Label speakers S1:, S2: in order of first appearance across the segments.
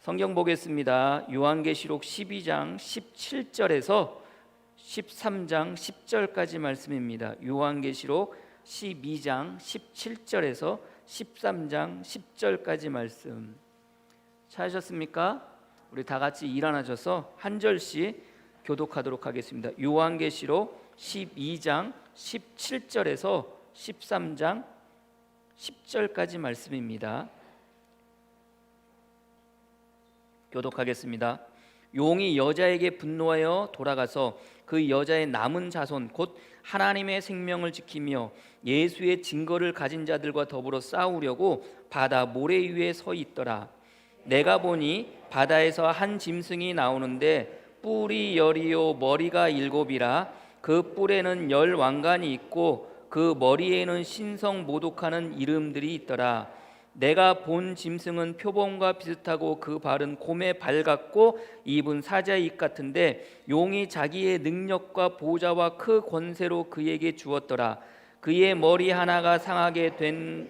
S1: 성경 보겠습니다. 요한계시록 12장 17절에서 13장 10절까지 말씀입니다. 요한계시록 12장 17절에서 13장 10절까지 말씀 찾으셨습니까? 우리 다 같이 일어나셔서 한 절씩 교독하도록 하겠습니다. 요한계시록 12장 17절에서 13장 10절까지 말씀입니다. 교독하겠습니다. 용이 여자에게 분노하여 돌아가서 그 여자의 남은 자손 곧 하나님의 생명을 지키며 예수의 증거를 가진 자들과 더불어 싸우려고 바다 모래 위에 서 있더라. 내가 보니 바다에서 한 짐승이 나오는데 뿔이 10이요 머리가 7이라. 그 뿔에는 10 왕관이 있고 그 머리에는 신성 모독하는 이름들이 있더라. 내가 본 짐승은 표범과 비슷하고 그 발은 곰의 발 같고 입은 사자의 입 같은데 용이 자기의 능력과 보좌와 크 권세로 그에게 주었더라. 그의 머리 하나가 상하게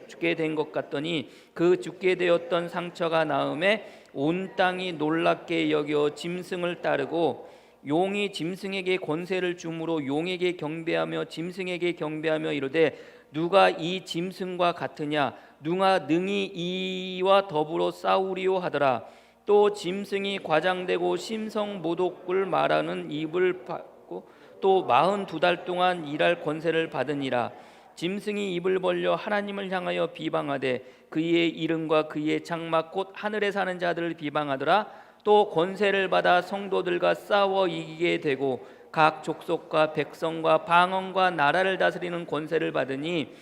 S1: 죽게 된 것 같더니 그 죽게 되었던 상처가 나음에 온 땅이 놀랍게 여겨 짐승을 따르고 용이 짐승에게 권세를 주므로 용에게 경배하며 짐승에게 경배하며 이르되 누가 이 짐승과 같으냐 누가 능히 이와 더불어 싸우리요 하더라. 또 짐승이 과장되고 심성 모독을 말하는 입을 받고 또 42달 동안 일할 권세를 받으니라. 짐승이 입을 벌려 하나님을 향하여 비방하되 그의 이름과 그의 장막 곧 하늘에 사는 자들을 비방하더라. 또 권세를 받아 성도들과 싸워 이기게 되고 각 족속과 백성과 방언과 나라를 다스리는 권세를 받으니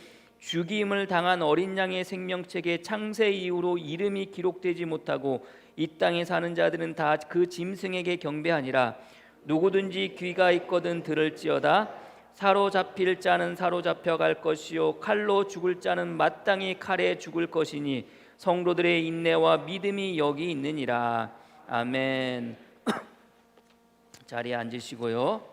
S1: 죽임을 당한 어린 양의 생명책에 창세 이후로 이름이 기록되지 못하고 이 땅에 사는 자들은 다 그 짐승에게 경배하니라. 누구든지 귀가 있거든 들을지어다. 사로잡힐 자는 사로잡혀 갈 것이요 칼로 죽을 자는 마땅히 칼에 죽을 것이니 성도들의 인내와 믿음이 여기 있느니라. 아멘. 자리에 앉으시고요.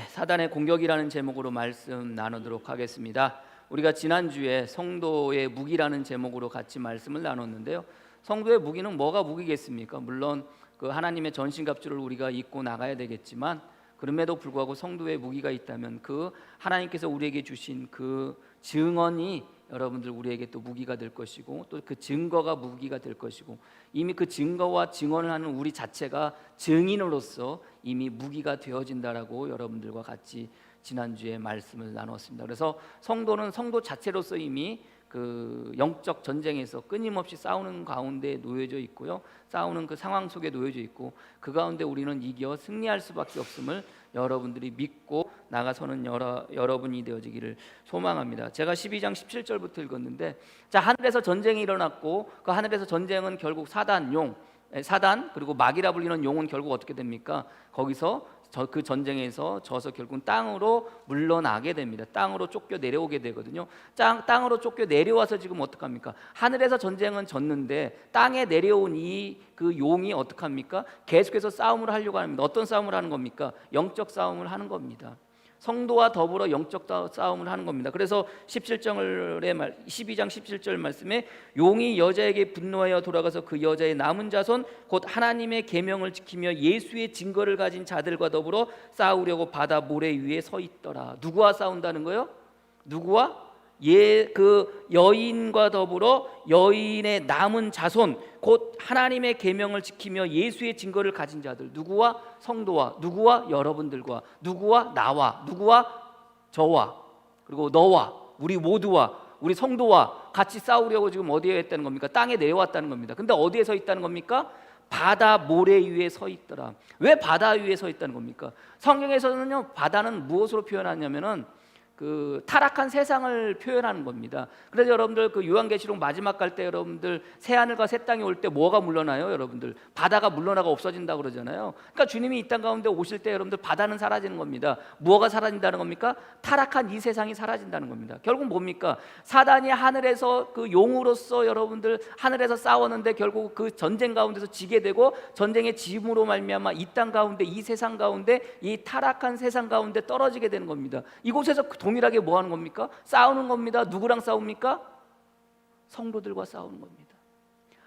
S1: 사단의 공격이라는 제목으로 말씀 나누도록 하겠습니다. 우리가 지난주에 성도의 무기라는 제목으로 같이 말씀을 나눴는데요. 성도의 무기는 뭐가 무기겠습니까? 물론 그 하나님의 전신갑주를 우리가 입고 나가야 되겠지만 그럼에도 불구하고 성도의 무기가 있다면 그 하나님께서 우리에게 주신 그 증언이 여러분들 우리에게 또 무기가 될 것이고 또 그 증거가 무기가 될 것이고 이미 그 증거와 증언을 하는 우리 자체가 증인으로서 이미 무기가 되어진다라고 여러분들과 같이 지난주에 말씀을 나눴습니다. 그래서 성도는 성도 자체로서 이미 그 영적 전쟁에서 끊임없이 싸우는 가운데 놓여져 있고요. 싸우는 그 상황 속에 놓여져 있고 그 가운데 우리는 이겨 승리할 수밖에 없음을 여러분들이 믿고 나가서는 여러분이 되어지기를 소망합니다. 제가 12장 17절부터 읽었는데 자, 하늘에서 전쟁이 일어났고 그 하늘에서 전쟁은 결국 사단 그리고 막이라 불리는 용은 결국 어떻게 됩니까? 거기서 그 전쟁에서 져서 결국은 땅으로 물러나게 됩니다. 땅으로 쫓겨 내려오게 되거든요. 땅으로 쫓겨 내려와서 지금 어떡합니까? 하늘에서 전쟁은 졌는데 땅에 내려온 그 용이 어떡합니까? 계속해서 싸움을 하려고 합니다. 어떤 싸움을 하는 겁니까? 영적 싸움을 하는 겁니다. 성도와 더불어 영적 싸움을 하는 겁니다. 그래서 12장 17절 말씀에 용이 여자에게 분노하여 돌아가서 그 여자의 남은 자손 곧 하나님의 계명을 지키며 예수의 증거를 가진 자들과 더불어 싸우려고 바다 모래 위에 서 있더라. 누구와 싸운다는 거요? 누구와? 그 여인과 더불어 여인의 남은 자손 곧 하나님의 계명을 지키며 예수의 증거를 가진 자들. 누구와? 성도와. 누구와? 여러분들과. 누구와? 나와. 누구와? 저와. 그리고 너와. 우리 모두와. 우리 성도와 같이 싸우려고 지금 어디에 있다는 겁니까? 땅에 내려왔다는 겁니다. 근데 어디에 서 있다는 겁니까? 바다 모래 위에 서 있더라. 왜 바다 위에 서 있다는 겁니까? 성경에서는요, 바다는 무엇으로 표현하냐면은 그 타락한 세상을 표현하는 겁니다. 그래서 여러분들 그 요한계시록 마지막 갈 때 여러분들 새 하늘과 새 땅이 올 때 뭐가 물러나요? 여러분들 바다가 물러나고 없어진다 그러잖아요. 그러니까 주님이 이 땅 가운데 오실 때 여러분들 바다는 사라지는 겁니다. 뭐가 사라진다는 겁니까? 타락한 이 세상이 사라진다는 겁니다. 결국 뭡니까? 사단이 하늘에서 그 용으로서 여러분들 하늘에서 싸웠는데 결국 그 전쟁 가운데서 지게 되고 전쟁의 짐으로 말미암아 이 땅 가운데 이 세상 가운데 이 타락한 세상 가운데 떨어지게 되는 겁니다. 이곳에서 동일하게 뭐 하는 겁니까? 싸우는 겁니다. 누구랑 싸웁니까? 성도들과 싸우는 겁니다.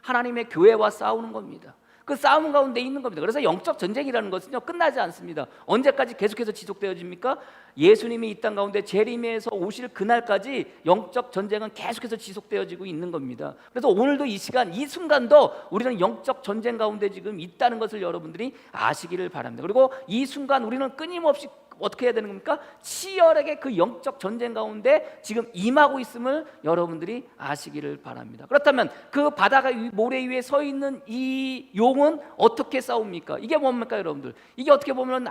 S1: 하나님의 교회와 싸우는 겁니다. 그 싸움 가운데 있는 겁니다. 그래서 영적 전쟁이라는 것은요, 끝나지 않습니다. 언제까지 계속해서 지속되어집니까? 예수님이 이 땅 가운데 재림에서 오실 그날까지 영적 전쟁은 계속해서 지속되어지고 있는 겁니다. 그래서 오늘도 이 시간, 이 순간도 우리는 영적 전쟁 가운데 지금 있다는 것을 여러분들이 아시기를 바랍니다. 그리고 이 순간 우리는 끊임없이 어떻게 해야 되는 겁니까? 치열하게 그 영적 전쟁 가운데 지금 임하고 있음을 여러분들이 아시기를 바랍니다. 그렇다면 그 바다가 모래 위에 서 있는 이 용은 어떻게 싸웁니까? 이게 뭡니까, 여러분들? 이게 어떻게 보면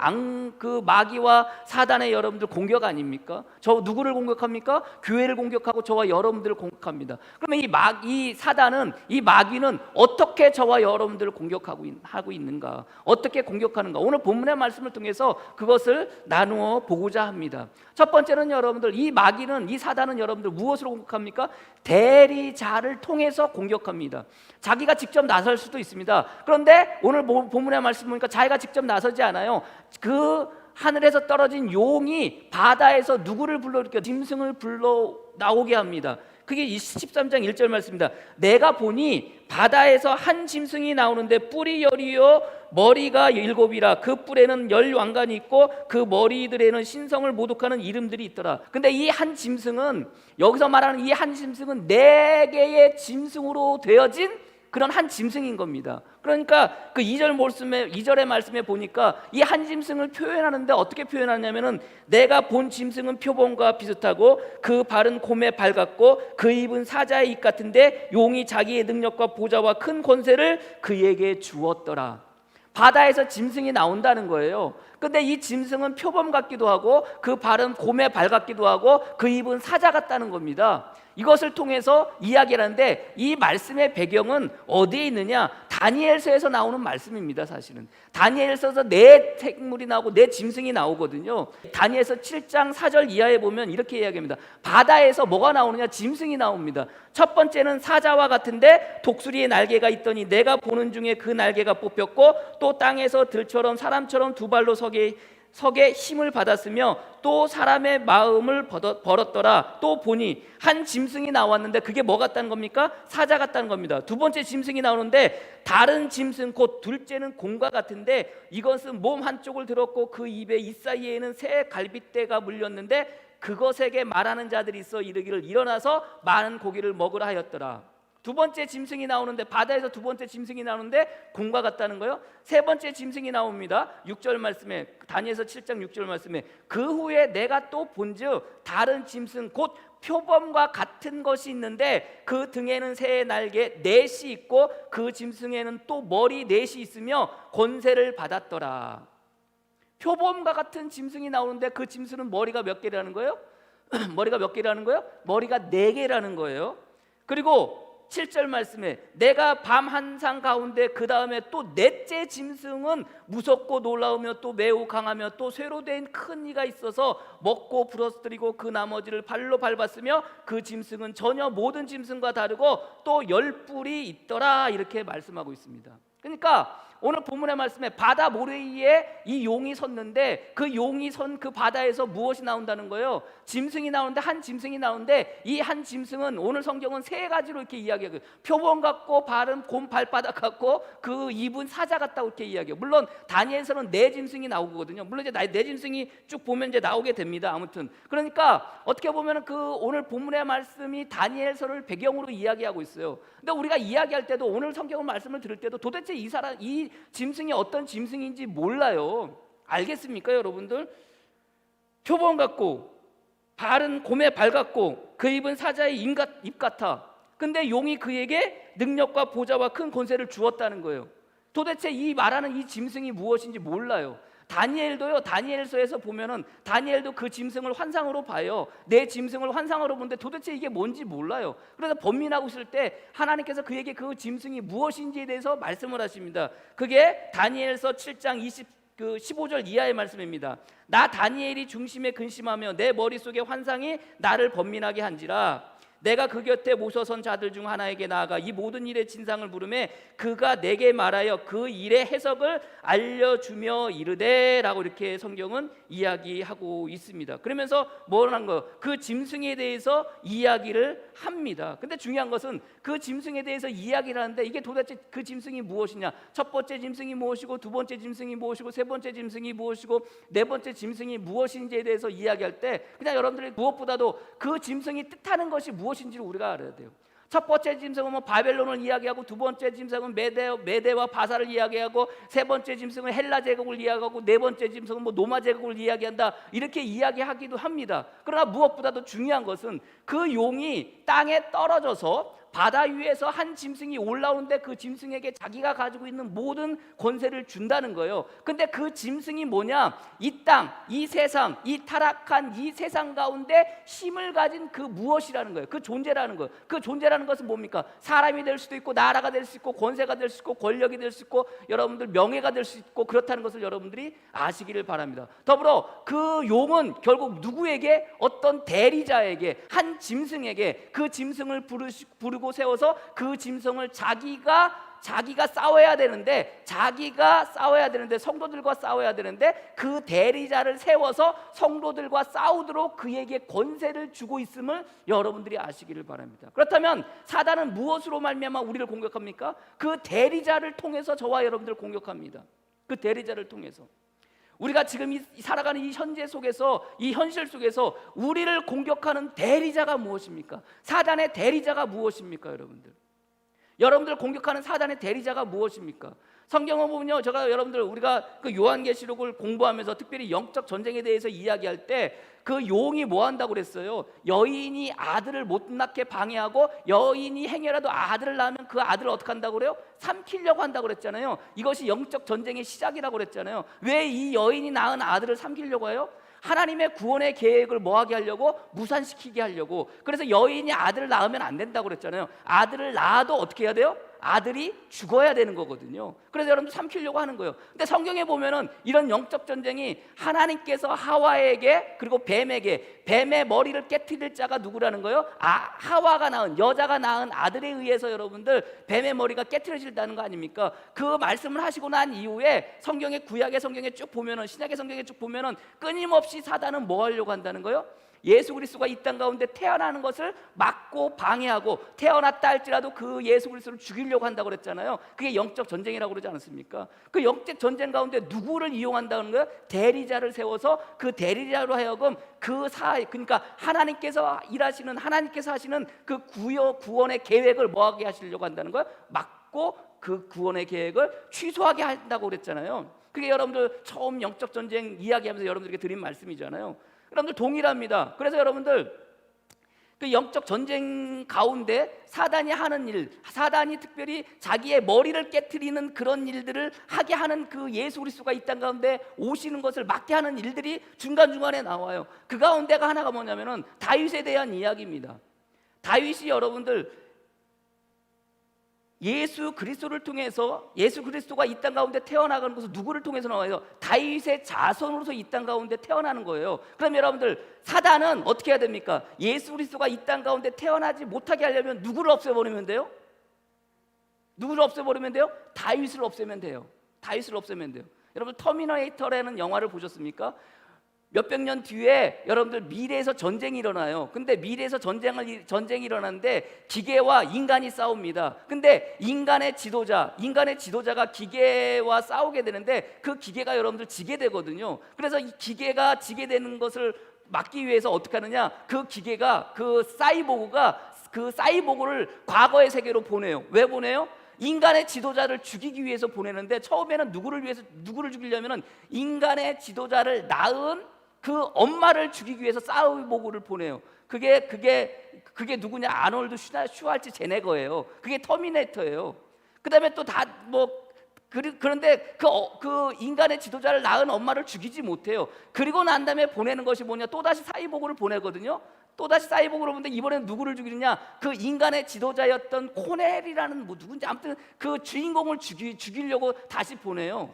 S1: 그 마귀와 사단의 여러분들 공격 아닙니까? 저 누구를 공격합니까? 교회를 공격하고 저와 여러분들을 공격합니다. 그러면 이 사단은, 이 마귀는 어떻게 저와 여러분들을 공격하고 있는가? 어떻게 공격하는가? 오늘 본문의 말씀을 통해서 그것을 나누어 보고자 합니다. 첫 번째는 여러분들, 이 마귀는, 이 사단은 여러분들 무엇으로 공격합니까? 대리자를 통해서 공격합니다. 자기가 직접 나설 수도 있습니다. 그런데 오늘 본문의 말씀 보니까 자기가 직접 나서지 않아요. 그 하늘에서 떨어진 용이 바다에서 누구를 불러일으켜? 짐승을 불러 나오게 합니다. 그게 13장 1절 말씀입니다. 내가 보니 바다에서 한 짐승이 나오는데 뿔이 10이요 머리가 7이라. 그 뿔에는 10왕관이 있고 그 머리들에는 신성을 모독하는 이름들이 있더라. 근데 이 한 짐승은, 여기서 말하는 이 한 짐승은 4개의 짐승으로 되어진 그런 한 짐승인 겁니다. 그러니까 그 2절의 말씀에 보니까 이 한 짐승을 표현하는데 어떻게 표현하냐면은, 내가 본 짐승은 표범과 비슷하고 그 발은 곰의 발 같고 그 입은 사자의 입 같은데 용이 자기의 능력과 보좌와 큰 권세를 그에게 주었더라. 바다에서 짐승이 나온다는 거예요. 근데 이 짐승은 표범 같기도 하고 그 발은 곰의 발 같기도 하고 그 입은 사자 같다는 겁니다. 이것을 통해서 이야기를 하는데, 이 말씀의 배경은 어디에 있느냐? 다니엘서에서 나오는 말씀입니다. 사실은 다니엘서에서 네 생물이 나오고 네 짐승이 나오거든요. 다니엘서 7장 4절 이하에 보면 이렇게 이야기합니다. 바다에서 뭐가 나오느냐? 짐승이 나옵니다. 첫 번째는 사자와 같은데 독수리의 날개가 있더니 내가 보는 중에 그 날개가 뽑혔고 또 땅에서 들처럼 사람처럼 두 발로 서게 힘을 받았으며 또 사람의 마음을 벌었더라. 또 보니 한 짐승이 나왔는데 그게 뭐 같다는 겁니까? 사자 같다는 겁니다. 두 번째 짐승이 나오는데 다른 짐승 곧 둘째는 곰과 같은데 이것은 몸 한쪽을 들었고 그 입에 이 사이에는 새 갈빗대가 물렸는데 그것에게 말하는 자들이 있어 이르기를 일어나서 많은 고기를 먹으라 하였더라. 두 번째 짐승이 나오는데, 바다에서 두 번째 짐승이 나오는데 곰과 같다는 거예요. 세 번째 짐승이 나옵니다. 6절 말씀에, 다니엘서 7장 6절 말씀에, 그 후에 내가 또 본즉 다른 짐승 곧 표범과 같은 것이 있는데 그 등에는 새의 날개 넷이 있고 그 짐승에는 또 머리 넷이 있으며 권세를 받았더라. 표범과 같은 짐승이 나오는데 그 짐승은 머리가 몇 개라는 거예요? 머리가 몇 개라는 거예요? 머리가 4개라는 거예요. 그리고 7절 말씀에 내가 밤 한상 가운데 그 다음에 또 넷째 짐승은 무섭고 놀라우며 또 매우 강하며 또 쇠로 된 큰 이가 있어서 먹고 부러뜨리고 그 나머지를 발로 밟았으며 그 짐승은 전혀 모든 짐승과 다르고 또 10뿔이 있더라. 이렇게 말씀하고 있습니다. 그러니까 오늘 본문의 말씀에 바다 모래 위에 이 용이 섰는데 그 용이 선 그 바다에서 무엇이 나온다는 거예요? 짐승이 나오는데, 한 짐승이 나오는데 이 한 짐승은 오늘 성경은 3가지로 이렇게 이야기해요. 표범 같고 발은 곰 발바닥 같고 그 입은 사자 같다고 이렇게 이야기해요. 물론 다니엘서는 4짐승이 나오거든요. 물론 이제 4짐승이 쭉 보면 이제 나오게 됩니다. 아무튼 그러니까 어떻게 보면 그 오늘 본문의 말씀이 다니엘서를 배경으로 이야기하고 있어요. 근데 우리가 이야기할 때도, 오늘 성경 말씀을 들을 때도 도대체 이 짐승이 어떤 짐승인지 몰라요. 알겠습니까, 여러분들? 표범 같고 발은 곰의 발 같고 그 입은 사자의 입 같아. 근데 용이 그에게 능력과 보좌와 큰 권세를 주었다는 거예요. 도대체 이 말하는 이 짐승이 무엇인지 몰라요. 다니엘도요, 다니엘서에서 보면은 다니엘도 그 짐승을 환상으로 봐요. 내 짐승을 환상으로 보는데 도대체 이게 뭔지 몰라요. 그래서 번민하고 있을 때 하나님께서 그에게 그 짐승이 무엇인지에 대해서 말씀을 하십니다. 그게 다니엘서 7장 15절 이하의 말씀입니다. 나 다니엘이 중심에 근심하며 내 머릿속에 환상이 나를 번민하게 한지라. 내가 그 곁에 모셔선 자들 중 하나에게 나아가 이 모든 일의 진상을 물음에 그가 내게 말하여 그 일의 해석을 알려주며 이르되라고 이렇게 성경은 이야기하고 있습니다. 그러면서 뭐라는 거예요? 그 짐승에 대해서 이야기를 합니다. 근데 중요한 것은 그 짐승에 대해서 이야기를 하는데 이게 도대체 그 짐승이 무엇이냐? 첫 번째 짐승이 무엇이고, 두 번째 짐승이 무엇이고, 세 번째 짐승이 무엇이고, 네 번째 짐승이 무엇인지에 대해서 이야기할 때 그냥 여러분들이 무엇보다도 그 짐승이 뜻하는 것이 무엇인지를 우리가 알아야 돼요. 첫 번째 짐승은 뭐 바벨론을 이야기하고, 두 번째 짐승은 메대와 바사를 이야기하고, 세 번째 짐승은 헬라 제국을 이야기하고, 네 번째 짐승은 뭐 노마 제국을 이야기한다, 이렇게 이야기하기도 합니다. 그러나 무엇보다도 중요한 것은 그 용이 땅에 떨어져서 바다 위에서 한 짐승이 올라오는데 그 짐승에게 자기가 가지고 있는 모든 권세를 준다는 거예요. 근데 그 짐승이 뭐냐? 이 땅, 이 세상, 이 타락한 이 세상 가운데 힘을 가진 그 무엇이라는 거예요. 그 존재라는 거예요. 그 존재라는 것은 뭡니까? 사람이 될 수도 있고, 나라가 될 수 있고, 권세가 될 수 있고, 권력이 될 수 있고, 여러분들 명예가 될 수 있고, 그렇다는 것을 여러분들이 아시기를 바랍니다. 더불어 그 용은 결국 누구에게? 어떤 대리자에게, 한 짐승에게 그 짐승을 부르고 세워서 그 짐승을 자기가 싸워야 되는데, 성도들과 싸워야 되는데 그 대리자를 세워서 성도들과 싸우도록 그에게 권세를 주고 있음을 여러분들이 아시기를 바랍니다. 그렇다면 사단은 무엇으로 말미암아 우리를 공격합니까? 그 대리자를 통해서 저와 여러분들을 공격합니다. 그 대리자를 통해서. 우리가 지금 살아가는 이 현재 속에서, 이 현실 속에서 우리를 공격하는 대리자가 무엇입니까? 사단의 대리자가 무엇입니까, 여러분들? 여러분들 공격하는 사단의 대리자가 무엇입니까? 성경을 보면요, 우리가 그 요한계시록을 공부하면서 특별히 영적 전쟁에 대해서 이야기할 때 그 용이 뭐 한다고 그랬어요? 여인이 아들을 못 낳게 방해하고, 여인이 행여라도 아들을 낳으면 그 아들을 어떻게 한다고 그래요? 삼키려고 한다고 그랬잖아요. 이것이 영적 전쟁의 시작이라고 그랬잖아요. 왜 이 여인이 낳은 아들을 삼키려고 해요? 하나님의 구원의 계획을 뭐하게 하려고? 무산시키게 하려고. 그래서 여인이 아들을 낳으면 안 된다고 그랬잖아요. 아들을 낳아도 어떻게 해야 돼요? 아들이 죽어야 되는 거거든요. 그래서 여러분들 삼키려고 하는 거예요. 근데 성경에 보면은 이런 영적 전쟁이 하나님께서 하와에게, 그리고 뱀에게, 뱀의 머리를 깨트릴 자가 누구라는 거예요? 하와가 낳은, 여자가 낳은 아들에 의해서 여러분들 뱀의 머리가 깨트려진다는 거 아닙니까? 그 말씀을 하시고 난 이후에 구약의 성경에 쭉 보면은, 신약의 성경에 쭉 보면은 끊임없이 사단은 뭐 하려고 한다는 거예요? 예수 그리스도가 이 땅 가운데 태어나는 것을 막고 방해하고, 태어났다 할지라도 그 예수 그리스도를 죽이려고 한다고 그랬잖아요. 그게 영적 전쟁이라고 그러지 않습니까? 그 영적 전쟁 가운데 누구를 이용한다는 거예요? 대리자를 세워서 그 대리자로 하여금 그러니까 하나님께서 하시는 그 구원의 계획을 뭐하게 하시려고 한다는 거예요? 막고 그 구원의 계획을 취소하게 한다고 그랬잖아요. 그게 여러분들 처음 영적 전쟁 이야기하면서 여러분들에게 드린 말씀이잖아요. 여러분들 동일합니다. 그래서 여러분들 그 영적 전쟁 가운데 사단이 하는 일, 사단이 특별히 자기의 머리를 깨트리는 그런 일들을 하게 하는 그 예수 그리스도가 이 땅 가운데 오시는 것을 막게 하는 일들이 중간중간에 나와요. 그 가운데가 하나가 뭐냐면은 다윗에 대한 이야기입니다. 다윗이 여러분들 예수 그리스도를 통해서, 예수 그리스도가 이 땅 가운데 태어나가는 것은 누구를 통해서 나와요? 다윗의 자손으로서 이 땅 가운데 태어나는 거예요. 그럼 여러분들 사단은 어떻게 해야 됩니까? 예수 그리스도가 이 땅 가운데 태어나지 못하게 하려면 누구를 없애버리면 돼요? 다윗을 없애면 돼요. 여러분 터미네이터라는 영화를 보셨습니까? 몇백 년 뒤에 여러분들 미래에서 전쟁이 일어나요. 근데 미래에서 전쟁이 일어나는데 기계와 인간이 싸웁니다. 근데 인간의 지도자가 기계와 싸우게 되는데 그 기계가 여러분들 지게 되거든요. 그래서 이 기계가 지게 되는 것을 막기 위해서 어떻게 하느냐? 그 기계가, 그 사이보그를 과거의 세계로 보내요. 왜 보내요? 인간의 지도자를 죽이기 위해서 보내는데, 처음에는 누구를 죽이려면은 인간의 지도자를 낳은 그 엄마를 죽이기 위해서 사이보그를 보내요. 그게 누구냐? 아놀드 슈왈츠제네거예요. 그게 터미네이터예요. 그다음에 또 그런데 그 인간의 지도자를 낳은 엄마를 죽이지 못해요. 그리고 난 다음에 보내는 것이 뭐냐? 또다시 사이보그를 보내거든요. 또다시 사이보그로 보는데 이번에는 누구를 죽이느냐? 그 인간의 지도자였던 코넬이라는 누군지, 아무튼 그 주인공을 죽이려고 다시 보내요.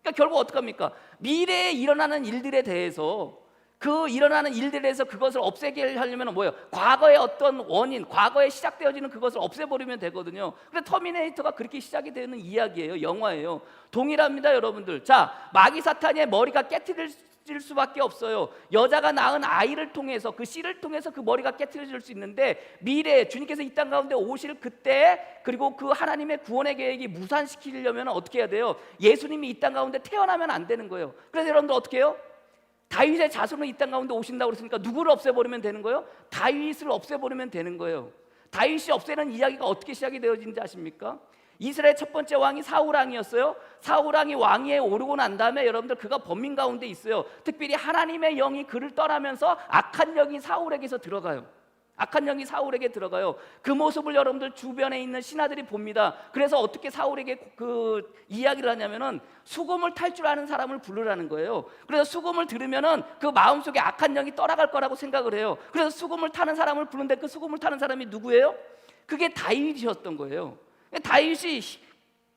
S1: 그러니까 결국 어떡합니까? 미래에 일어나는 일들에 대해서 그 일어나는 일들에서 그것을 없애게 하려면 뭐예요? 과거의 어떤 원인, 과거에 시작되어지는 그것을 없애버리면 되거든요. 그래서 터미네이터가 그렇게 시작이 되는 이야기예요. 영화예요. 동일합니다, 여러분들. 자, 마귀 사탄의 머리가 깨트릴 수밖에 없어요. 여자가 낳은 아이를 통해서, 그 씨를 통해서 그 머리가 깨트려질 수 있는데, 미래에 주님께서 이 땅 가운데 오실 그때, 그리고 그 하나님의 구원의 계획이 무산시키려면 어떻게 해야 돼요? 예수님이 이 땅 가운데 태어나면 안 되는 거예요. 그래서 여러분들 어떻게 해요? 다윗의 자손은 이 땅 가운데 오신다고 그랬으니까 누구를 없애버리면 되는 거예요? 다윗을 없애버리면 되는 거예요. 다윗이 없애는 이야기가 어떻게 시작이 되어지는지 아십니까? 이스라엘 첫 번째 왕이 사울 왕이었어요. 사울 왕이 왕위에 오르고 난 다음에 여러분들 그가 범민 가운데 있어요. 특별히 하나님의 영이 그를 떠나면서 악한 영이 사울에게서 들어가요. 악한 영이 사울에게 들어가요. 그 모습을 여러분들 주변에 있는 신하들이 봅니다. 그래서 어떻게 사울에게 그 이야기를 하냐면은 수금을 탈 줄 아는 사람을 부르라는 거예요. 그래서 수금을 들으면은 그 마음속에 악한 영이 떠나갈 거라고 생각을 해요. 그래서 수금을 타는 사람을 부르는데 그 수금을 타는 사람이 누구예요? 그게 다윗이었던 거예요. 다윗이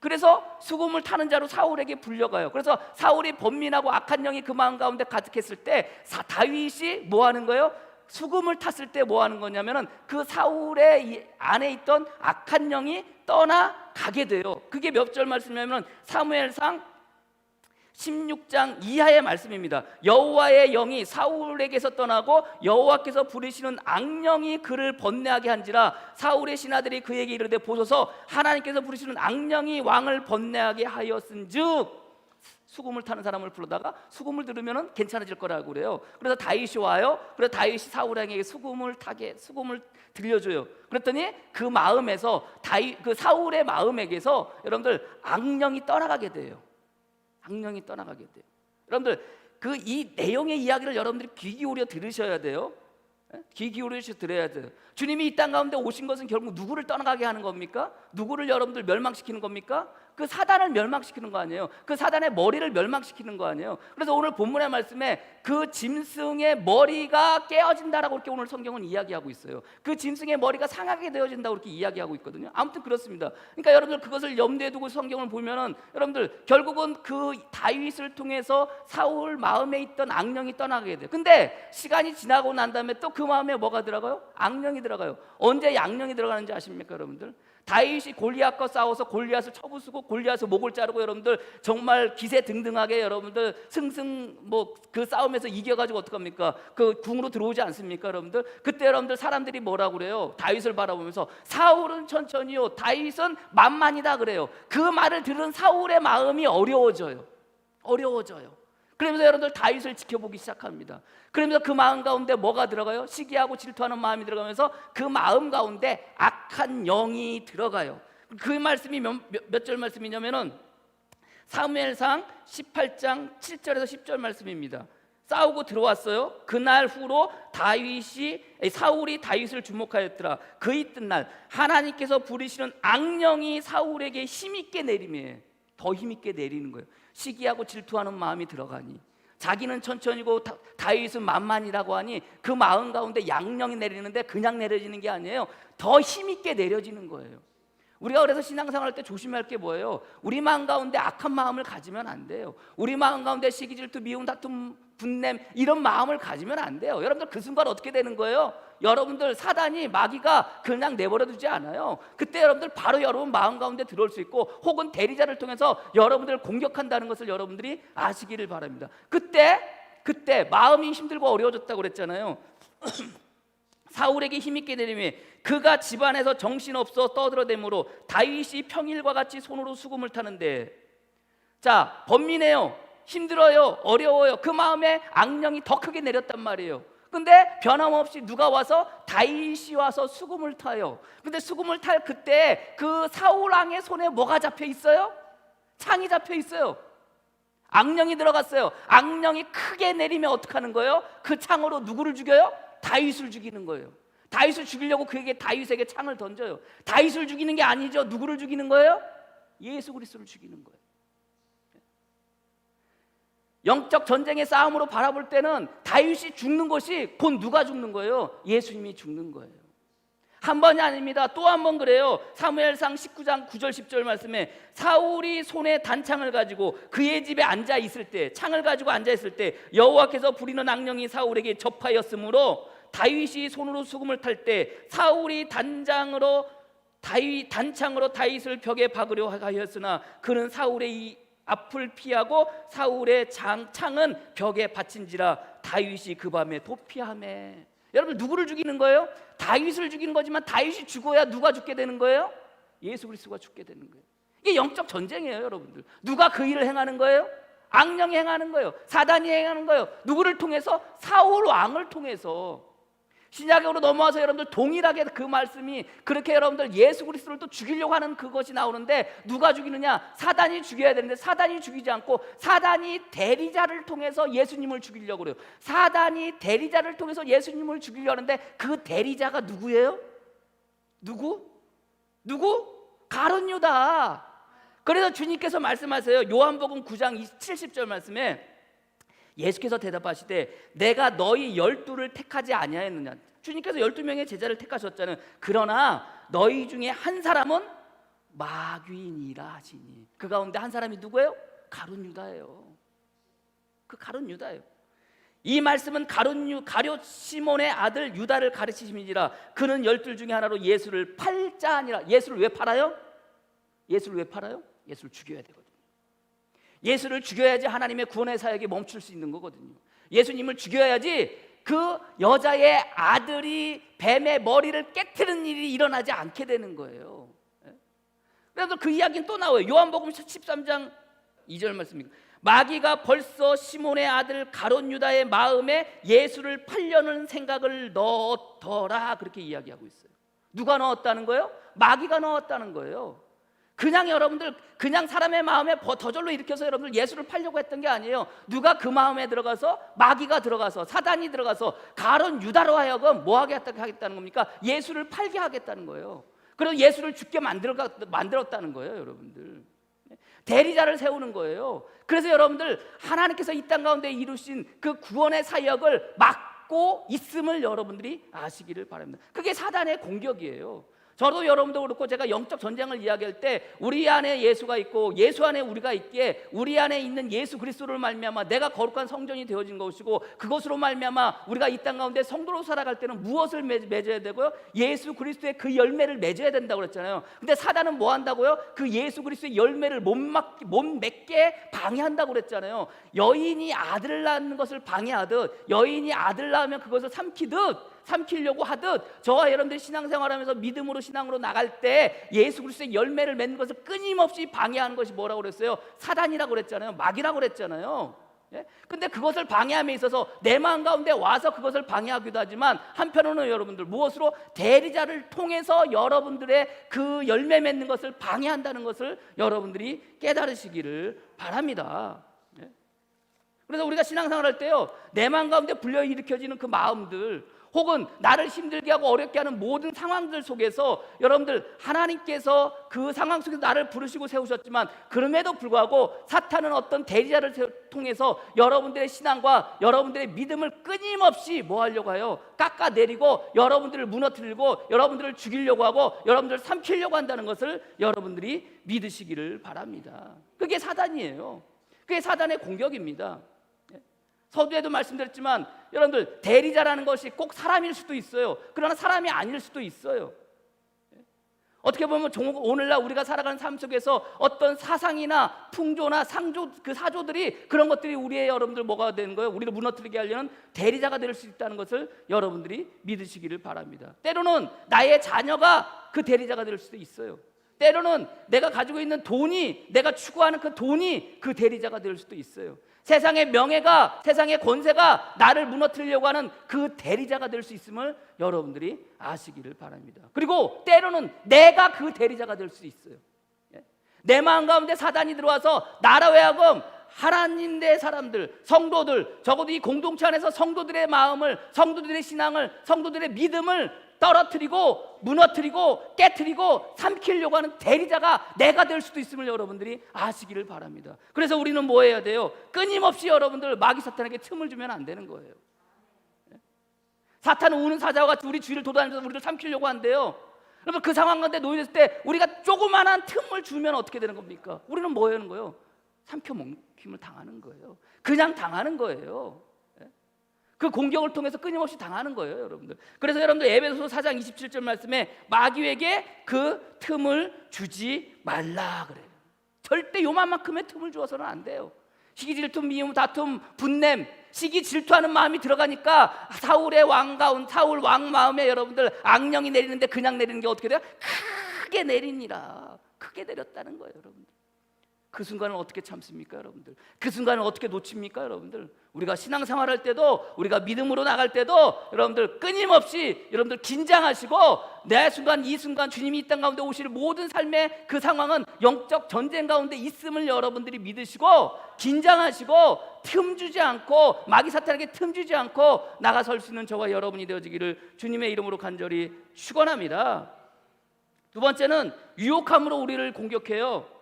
S1: 그래서 수금을 타는 자로 사울에게 불려가요. 그래서 사울이 번민하고 악한 영이 그 마음 가운데 가득했을 때 다윗이 뭐 하는 거예요? 수금을 탔을 때 뭐 하는 거냐면은 그 사울의 안에 있던 악한 영이 떠나가게 돼요. 그게 몇 절 말씀이냐면 사무엘상 16장 이하의 말씀입니다. 여호와의 영이 사울에게서 떠나고 여호와께서 부르시는 악령이 그를 번뇌하게 한지라 사울의 신하들이 그에게 이르되 보소서 하나님께서 부르시는 악령이 왕을 번뇌하게 하였은즉 수금을 타는 사람을 불러다가 수금을 들으면 괜찮아질 거라고 그래요. 그래서 다윗이 와요. 그래서 다윗이 사울에게 수금을 들려줘요. 그랬더니 그 마음에서 그 사울의 마음에게서 여러분들 악령이 떠나가게 돼요. 악령이 떠나가게 돼요. 여러분들 그 이 내용의 이야기를 여러분들이 귀 기울여 들으셔야 돼요. 귀 기울여서 들어야 돼요. 주님이 이 땅 가운데 오신 것은 결국 누구를 떠나가게 하는 겁니까? 누구를 여러분들 멸망시키는 겁니까? 그 사단을 멸망시키는 거 아니에요. 그 사단의 머리를 멸망시키는 거 아니에요. 그래서 오늘 본문의 말씀에 그 짐승의 머리가 깨어진다라고 이렇게 오늘 성경은 이야기하고 있어요. 그 짐승의 머리가 상하게 되어진다고 이렇게 이야기하고 있거든요. 아무튼 그렇습니다. 그러니까 여러분들 그것을 염두에 두고 성경을 보면은 여러분들 결국은 그 다윗을 통해서 사울 마음에 있던 악령이 떠나게 돼요. 근데 시간이 지나고 난 다음에 또 그 마음에 뭐가 들어가요? 악령이 들어가요. 언제 악령이 들어가는지 아십니까, 여러분들? 다윗이 골리앗과 싸워서 골리앗을 쳐부수고 골리앗의 목을 자르고 여러분들 정말 기세등등하게 여러분들 승승 뭐 그 싸움에서 이겨가지고 어떡합니까? 그 궁으로 들어오지 않습니까, 여러분들? 그때 여러분들 사람들이 뭐라고 그래요? 다윗을 바라보면서 사울은 천천히요, 다윗은 만만이다 그래요. 그 말을 들은 사울의 마음이 어려워져요. 그러면서 여러분들 다윗을 지켜보기 시작합니다. 그러면서 그 마음 가운데 뭐가 들어가요? 시기하고 질투하는 마음이 들어가면서 그 마음 가운데 악한 영이 들어가요. 그 말씀이 몇 절 말씀이냐면은 사무엘상 18장 7절에서 10절 말씀입니다. 싸우고 들어왔어요. 그날 후로 사울이 다윗을 주목하였더라. 그 이튿날 하나님께서 부르시는 악령이 사울에게 힘있게 내림에 더 힘있게 내리는 거예요. 시기하고 질투하는 마음이 들어가니 자기는 천천히고 다윗은 만만이라고 하니 그 마음 가운데 양령이 내리는데 그냥 내려지는 게 아니에요. 더 힘있게 내려지는 거예요. 우리가 그래서 신앙생활 때 조심할 게 뭐예요? 우리 마음 가운데 악한 마음을 가지면 안 돼요. 우리 마음 가운데 시기 질투 미움 다툼 분냄 이런 마음을 가지면 안 돼요. 여러분들 그 순간 어떻게 되는 거예요? 여러분들 사단이 마귀가 그냥 내버려 두지 않아요. 그때 여러분들 바로 여러분 마음 가운데 들어올 수 있고 혹은 대리자를 통해서 여러분들을 공격한다는 것을 여러분들이 아시기를 바랍니다. 그때 마음이 힘들고 어려워졌다고 그랬잖아요. 사울에게 힘있게 내림에 그가 집안에서 정신없어 떠들어대므로 다윗이 평일과 같이 손으로 수금을 타는데 자 번민해요. 힘들어요. 어려워요. 그 마음에 악령이 더 크게 내렸단 말이에요. 근데 변함없이 누가 와서 다윗이 와서 수금을 타요. 근데 수금을 탈 그때 그 사울 왕의 손에 뭐가 잡혀 있어요? 창이 잡혀 있어요. 악령이 들어갔어요. 악령이 크게 내리면 어떡하는 거예요? 그 창으로 누구를 죽여요? 다윗을 죽이는 거예요. 다윗을 죽이려고 그에게 다윗에게 창을 던져요. 다윗을 죽이는 게 아니죠. 누구를 죽이는 거예요? 예수 그리스도를 죽이는 거예요. 영적 전쟁의 싸움으로 바라볼 때는 다윗이 죽는 것이 곧 누가 죽는 거예요? 예수님이 죽는 거예요. 한 번이 아닙니다. 또 한 번 그래요. 사무엘상 19장 9절 10절 말씀에 사울이 손에 단창을 가지고 그의 집에 앉아 있을 때, 창을 가지고 앉아 있을 때 여호와께서 부리는 악령이 사울에게 접하였으므로 다윗이 손으로 수금을 탈 때 사울이 단창으로 다윗을 벽에 박으려 하였으나 그는 사울의 이 앞을 피하고 사울의 창은 벽에 받친지라 다윗이 그 밤에 도피하매. 여러분, 누구를 죽이는 거예요? 다윗을 죽이는 거지만 다윗이 죽어야 누가 죽게 되는 거예요? 예수 그리스도가 죽게 되는 거예요. 이게 영적 전쟁이에요, 여러분들. 누가 그 일을 행하는 거예요? 악령이 행하는 거예요. 사단이 행하는 거예요. 누구를 통해서? 사울 왕을 통해서. 신약으로 넘어와서 여러분들 동일하게 그 말씀이 그렇게 여러분들 예수 그리스도를 또 죽이려고 하는 그것이 나오는데 누가 죽이느냐? 사단이 죽여야 되는데 사단이 죽이지 않고 사단이 대리자를 통해서 예수님을 죽이려고 그래요. 사단이 대리자를 통해서 예수님을 죽이려고 하는데 그 대리자가 누구예요? 누구? 가룟 유다. 그래서 주님께서 말씀하세요. 요한복음 9장 70절 말씀에 예수께서 대답하시되 내가 너희 12를 택하지 아니하였느냐. 주님께서 12명의 제자를 택하셨잖아요. 그러나 너희 중에 한 사람은 마귀니라 하시니. 그 가운데 한 사람이 누구예요? 가룟 유다예요. 그 가룟 유다예요. 이 말씀은 가룟 시몬의 아들 유다를 가르치심이니라. 그는 12 중에 하나로 예수를 팔자 아니라. 예수를 왜 팔아요? 예수를 죽여야 되거든요. 예수를 죽여야지 하나님의 구원의 사역이 멈출 수 있는 거거든요. 예수님을 죽여야지 그 여자의 아들이 뱀의 머리를 깨트리는 일이 일어나지 않게 되는 거예요. 그래서 그 이야기는 또 나와요. 요한복음 13장 2절 말씀입니다. 마귀가 벌써 시몬의 아들 가룟 유다의 마음에 예수를 팔려는 생각을 넣었더라. 그렇게 이야기하고 있어요. 누가 넣었다는 거예요? 마귀가 넣었다는 거예요. 그냥 여러분들 그냥 사람의 마음에 저절로 일으켜서 여러분들 예수를 팔려고 했던 게 아니에요. 누가 그 마음에 들어가서 마귀가 들어가서 사단이 들어가서 가룟 유다로 하여금 뭐 하겠다는 겁니까? 예수를 팔게 하겠다는 거예요. 그래서 예수를 죽게 만들었다는 거예요, 여러분들. 대리자를 세우는 거예요. 그래서 여러분들 하나님께서 이 땅 가운데 이루신 그 구원의 사역을 막고 있음을 여러분들이 아시기를 바랍니다. 그게 사단의 공격이에요. 저도 여러분도 그렇고 제가 영적 전쟁을 이야기할 때 우리 안에 예수가 있고 예수 안에 우리가 있기에 우리 안에 있는 예수 그리스도를 말미암아 내가 거룩한 성전이 되어진 것이고 그것으로 말미암아 우리가 이 땅 가운데 성도로 살아갈 때는 무엇을 맺어야 되고요? 예수 그리스도의 그 열매를 맺어야 된다고 그랬잖아요. 근데 사단은 뭐 한다고요? 그 예수 그리스도의 열매를 못 맺게 방해한다고 그랬잖아요. 여인이 아들을 낳는 것을 방해하듯 여인이 아들 낳으면 그것을 삼키려고 하듯 저와 여러분들이 신앙생활하면서 믿음으로 신앙으로 나갈 때 예수 그리스도의 열매를 맺는 것을 끊임없이 방해하는 것이 뭐라고 그랬어요? 사단이라고 그랬잖아요. 마귀라고 그랬잖아요. 예? 근데 그것을 방해함에 있어서 내 마음 가운데 와서 그것을 방해하기도 하지만 한편으로는 여러분들 무엇으로? 대리자를 통해서 여러분들의 그 열매 맺는 것을 방해한다는 것을 여러분들이 깨달으시기를 바랍니다. 예? 그래서 우리가 신앙생활할 때요 내 마음 가운데 불려일으켜지는 그 마음들 혹은 나를 힘들게 하고 어렵게 하는 모든 상황들 속에서 여러분들 하나님께서 그 상황 속에서 나를 부르시고 세우셨지만 그럼에도 불구하고 사탄은 어떤 대리자를 통해서 여러분들의 신앙과 여러분들의 믿음을 끊임없이 뭐 하려고 해요? 깎아내리고 여러분들을 무너뜨리고 여러분들을 죽이려고 하고 여러분들을 삼키려고 한다는 것을 여러분들이 믿으시기를 바랍니다. 그게 사단이에요. 그게 사단의 공격입니다. 서두에도 말씀드렸지만 여러분들 대리자라는 것이 꼭 사람일 수도 있어요. 그러나 사람이 아닐 수도 있어요. 어떻게 보면 오늘날 우리가 살아가는 삶 속에서 어떤 사상이나 풍조나 사조들이 그런 것들이 우리의 여러분들 뭐가 되는 거예요? 우리를 무너뜨리게 하려는 대리자가 될 수 있다는 것을 여러분들이 믿으시기를 바랍니다. 때로는 나의 자녀가 그 대리자가 될 수도 있어요. 때로는 내가 가지고 있는 돈이 내가 추구하는 그 돈이 그 대리자가 될 수도 있어요. 세상의 명예가 세상의 권세가 나를 무너뜨리려고 하는 그 대리자가 될 수 있음을 여러분들이 아시기를 바랍니다. 그리고 때로는 내가 그 대리자가 될 수 있어요. 내 마음 가운데 사단이 들어와서 나로 하여금 하나님의 사람들, 성도들, 적어도 이 공동체 안에서 성도들의 마음을, 성도들의 신앙을, 성도들의 믿음을 떨어뜨리고 무너뜨리고 깨뜨리고 삼키려고 하는 대리자가 내가 될 수도 있음을 여러분들이 아시기를 바랍니다. 그래서 우리는 뭐 해야 돼요? 끊임없이 여러분들 마귀 사탄에게 틈을 주면 안 되는 거예요. 사탄은 우는 사자와 같이 우리 주위를 돌아다니면서 우리를 삼키려고 한대요. 여러분, 그 상황 가운데 놓여있을 때 우리가 조그만한 틈을 주면 어떻게 되는 겁니까? 우리는 뭐 하는 거예요? 삼켜먹힘을 당하는 거예요. 그냥 당하는 거예요. 그 공격을 통해서 끊임없이 당하는 거예요, 여러분들. 그래서 여러분들 에베소서 4장 27절 말씀에 마귀에게 그 틈을 주지 말라 그래요. 절대 요만큼의 틈을 주어서는 안 돼요. 시기, 질투, 미움, 다툼, 분냄, 시기, 질투하는 마음이 들어가니까 사울 왕 마음에 여러분들 악령이 내리는데 그냥 내리는 게 어떻게 돼요? 크게 내리니라. 크게 내렸다는 거예요, 여러분들. 그 순간을 어떻게 참습니까, 여러분들? 그 순간을 어떻게 놓칩니까, 여러분들? 우리가 신앙생활할 때도, 우리가 믿음으로 나갈 때도 여러분들 끊임없이 여러분들 긴장하시고, 내 순간 이 순간 주님이 이 땅 가운데 오실 모든 삶의 그 상황은 영적 전쟁 가운데 있음을 여러분들이 믿으시고 긴장하시고 틈 주지 않고 마귀 사탄에게 틈 주지 않고 나가설 수 있는 저와 여러분이 되어지기를 주님의 이름으로 간절히 축원합니다. 두 번째는 유혹함으로 우리를 공격해요.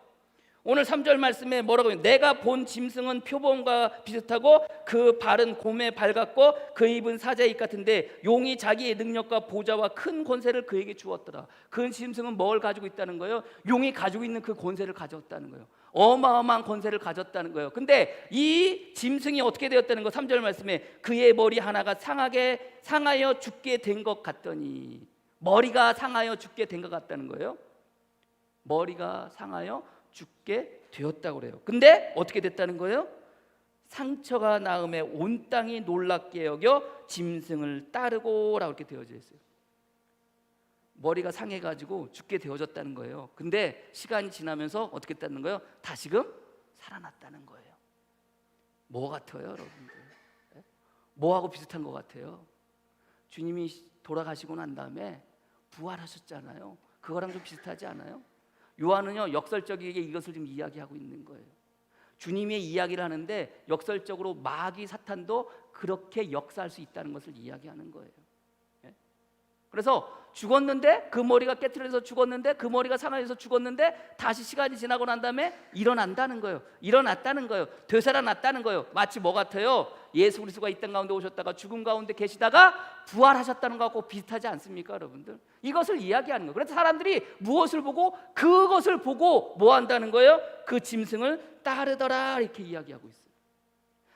S1: 오늘 3절 말씀에 뭐라고 해요? 내가 본 짐승은 표범과 비슷하고 그 발은 곰의 발 같고 그 입은 사자의 입 같은데 용이 자기의 능력과 보좌와 큰 권세를 그에게 주었더라. 그 짐승은 뭘 가지고 있다는 거예요? 용이 가지고 있는 그 권세를 가졌다는 거예요. 어마어마한 권세를 가졌다는 거예요. 근데 이 짐승이 어떻게 되었다는 거? 3절 말씀에 그의 머리 하나가 상하여 죽게 된 것 같더니, 머리가 상하여 죽게 된 것 같다는 거예요. 머리가 상하여 죽게 되었다고 그래요. 근데 어떻게 됐다는 거예요? 상처가 나음에 온 땅이 놀랍게 여겨 짐승을 따르고라고 이렇게 되어져 있어요. 머리가 상해가지고 죽게 되어졌다는 거예요. 근데 시간이 지나면서 어떻게 됐다는 거예요? 다시금 살아났다는 거예요. 뭐 같아요, 여러분들? 뭐하고 비슷한 것 같아요? 주님이 돌아가시고 난 다음에 부활하셨잖아요. 그거랑 좀 비슷하지 않아요? 요한은요, 역설적이게 이것을 지금 이야기하고 있는 거예요. 주님의 이야기를 하는데 역설적으로 마귀 사탄도 그렇게 역사할 수 있다는 것을 이야기하는 거예요. 그래서 죽었는데 그 머리가 깨트려서 죽었는데 그 머리가 상하여서 죽었는데 다시 시간이 지나고 난 다음에 일어난다는 거예요. 일어났다는 거예요. 되살아났다는 거예요. 마치 뭐 같아요? 예수 그리스도가 이 땅 가운데 오셨다가 죽음 가운데 계시다가 부활하셨다는 것하고 비슷하지 않습니까, 여러분들? 이것을 이야기하는 거예요. 그래서 사람들이 무엇을 보고 그것을 보고 뭐 한다는 거예요? 그 짐승을 따르더라 이렇게 이야기하고 있어요.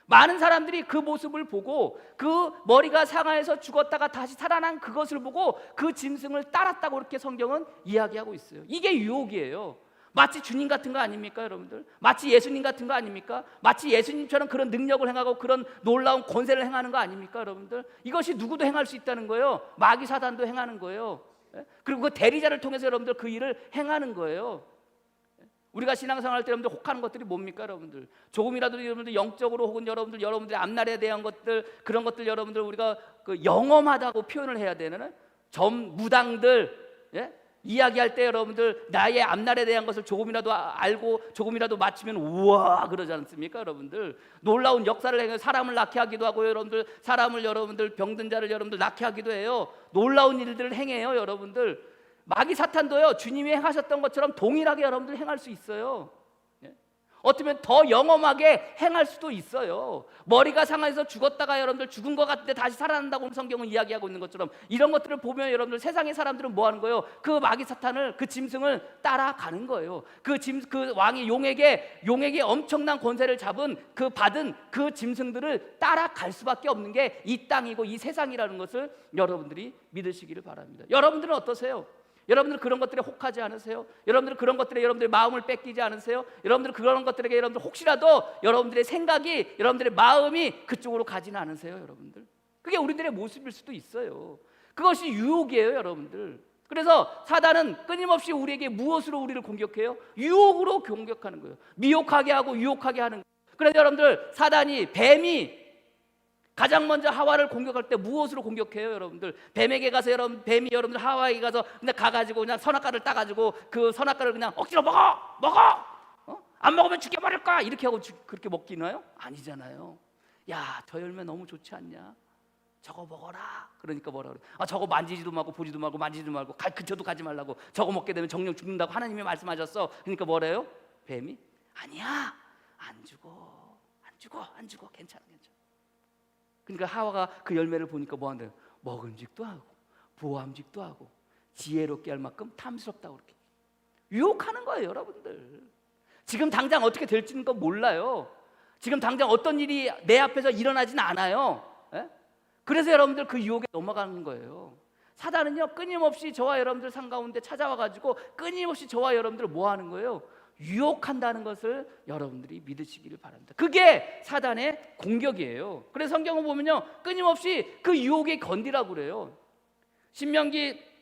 S1: 많은 사람들이 그 모습을 보고 그 머리가 상하여서 죽었다가 다시 살아난 그것을 보고 그 짐승을 따랐다고 이렇게 성경은 이야기하고 있어요. 이게 유혹이에요. 마치 주님 같은 거 아닙니까, 여러분들? 마치 예수님 같은 거 아닙니까? 마치 예수님처럼 그런 능력을 행하고 그런 놀라운 권세를 행하는 거 아닙니까, 여러분들? 이것이 누구도 행할 수 있다는 거예요. 마귀 사단도 행하는 거예요. 그리고 그 대리자를 통해서 여러분들 그 일을 행하는 거예요. 우리가 신앙생활할 때 여러분들 혹하는 것들이 뭡니까, 여러분들? 조금이라도 여러분들 영적으로 혹은 여러분들의 앞날에 대한 것들, 그런 것들 여러분들 우리가 그 영험하다고 표현을 해야 되는 무당들, 이야기할 때 여러분들 나의 앞날에 대한 것을 조금이라도 알고 조금이라도 맞추면 우와 그러지 않습니까, 여러분들? 놀라운 역사를 행해 사람을 낳게 하기도 하고 여러분들 여러분들 병든 자를 여러분들 낳게 하기도 해요. 놀라운 일들을 행해요, 여러분들. 마귀 사탄도요, 주님이 행하셨던 것처럼 동일하게 여러분들 행할 수 있어요. 어쩌면 더 영험하게 행할 수도 있어요. 머리가 상해서 죽었다가 여러분들 죽은 것 같은데 다시 살아난다고 성경은 이야기하고 있는 것처럼 이런 것들을 보면 여러분들 세상의 사람들은 뭐 하는 거예요? 그 마귀 사탄을, 그 짐승을 따라가는 거예요. 그 왕이 용에게 엄청난 권세를 받은 그 짐승들을 따라갈 수밖에 없는 게 이 땅이고 이 세상이라는 것을 여러분들이 믿으시기를 바랍니다. 여러분들은 어떠세요? 여러분들 그런 것들에 혹하지 않으세요? 여러분들 그런 것들에 여러분들의 마음을 뺏기지 않으세요? 여러분들 그런 것들에게 여러분들 혹시라도 여러분들의 생각이, 여러분들의 마음이 그쪽으로 가지는 않으세요, 여러분들? 그게 우리들의 모습일 수도 있어요. 그것이 유혹이에요, 여러분들. 그래서 사단은 끊임없이 우리에게 무엇으로 우리를 공격해요? 유혹으로 공격하는 거예요. 미혹하게 하고 유혹하게 하는 거예요. 그래서 여러분들 뱀이 가장 먼저 하와를 공격할 때 무엇으로 공격해요, 여러분들? 뱀이 여러분들 하와에게 가서 그냥 가가지고 그냥 선악과를 따가지고 그 선악과를 그냥 억지로 먹어! 안 먹으면 죽여버릴 거야! 이렇게 하고 그렇게 먹기나요? 아니잖아요. 야, 저 열매 너무 좋지 않냐? 저거 먹어라. 그러니까 뭐라 그래? 저거 만지지도 말고 보지도 말고 만지지도 말고 근처도 가지 말라고. 저거 먹게 되면 정령 죽는다고 하나님이 말씀하셨어. 그러니까 뭐래요? 뱀이? 아니야, 안 죽어, 괜찮아. 그러니까 하와가 그 열매를 보니까 뭐 한대요? 먹음직도 하고 보암직도 하고 지혜롭게 할 만큼 탐스럽다고 그렇게 유혹하는 거예요, 여러분들. 지금 당장 어떻게 될지는 몰라요. 지금 당장 어떤 일이 내 앞에서 일어나진 않아요. 예? 그래서 여러분들 그 유혹에 넘어가는 거예요. 사단은요 끊임없이 저와 여러분들 삶 가운데 찾아와가지고 끊임없이 저와 여러분들을 뭐 하는 거예요? 유혹한다는 것을 여러분들이 믿으시기를 바랍니다. 그게 사단의 공격이에요. 그래서 성경을 보면요 끊임없이 그 유혹에 건디라고 그래요. 신명기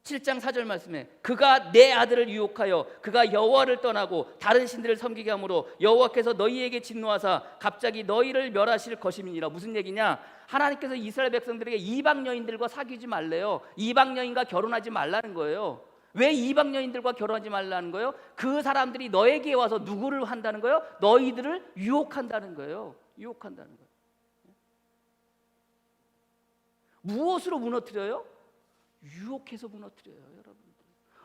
S1: 7장 4절 말씀에 그가 내 아들을 유혹하여 그가 여호와를 떠나고 다른 신들을 섬기게 하므로 여호와께서 너희에게 진노하사 갑자기 너희를 멸하실 것임이니라. 무슨 얘기냐? 하나님께서 이스라엘 백성들에게 이방 여인들과 사귀지 말래요. 이방 여인과 결혼하지 말라는 거예요. 왜 이방 여인들과 결혼하지 말라는 거예요? 그 사람들이 너에게 와서 누구를 한다는 거예요? 너희들을 유혹한다는 거예요. 유혹한다는 거예요. 무엇으로 무너뜨려요? 유혹해서 무너뜨려요, 여러분들.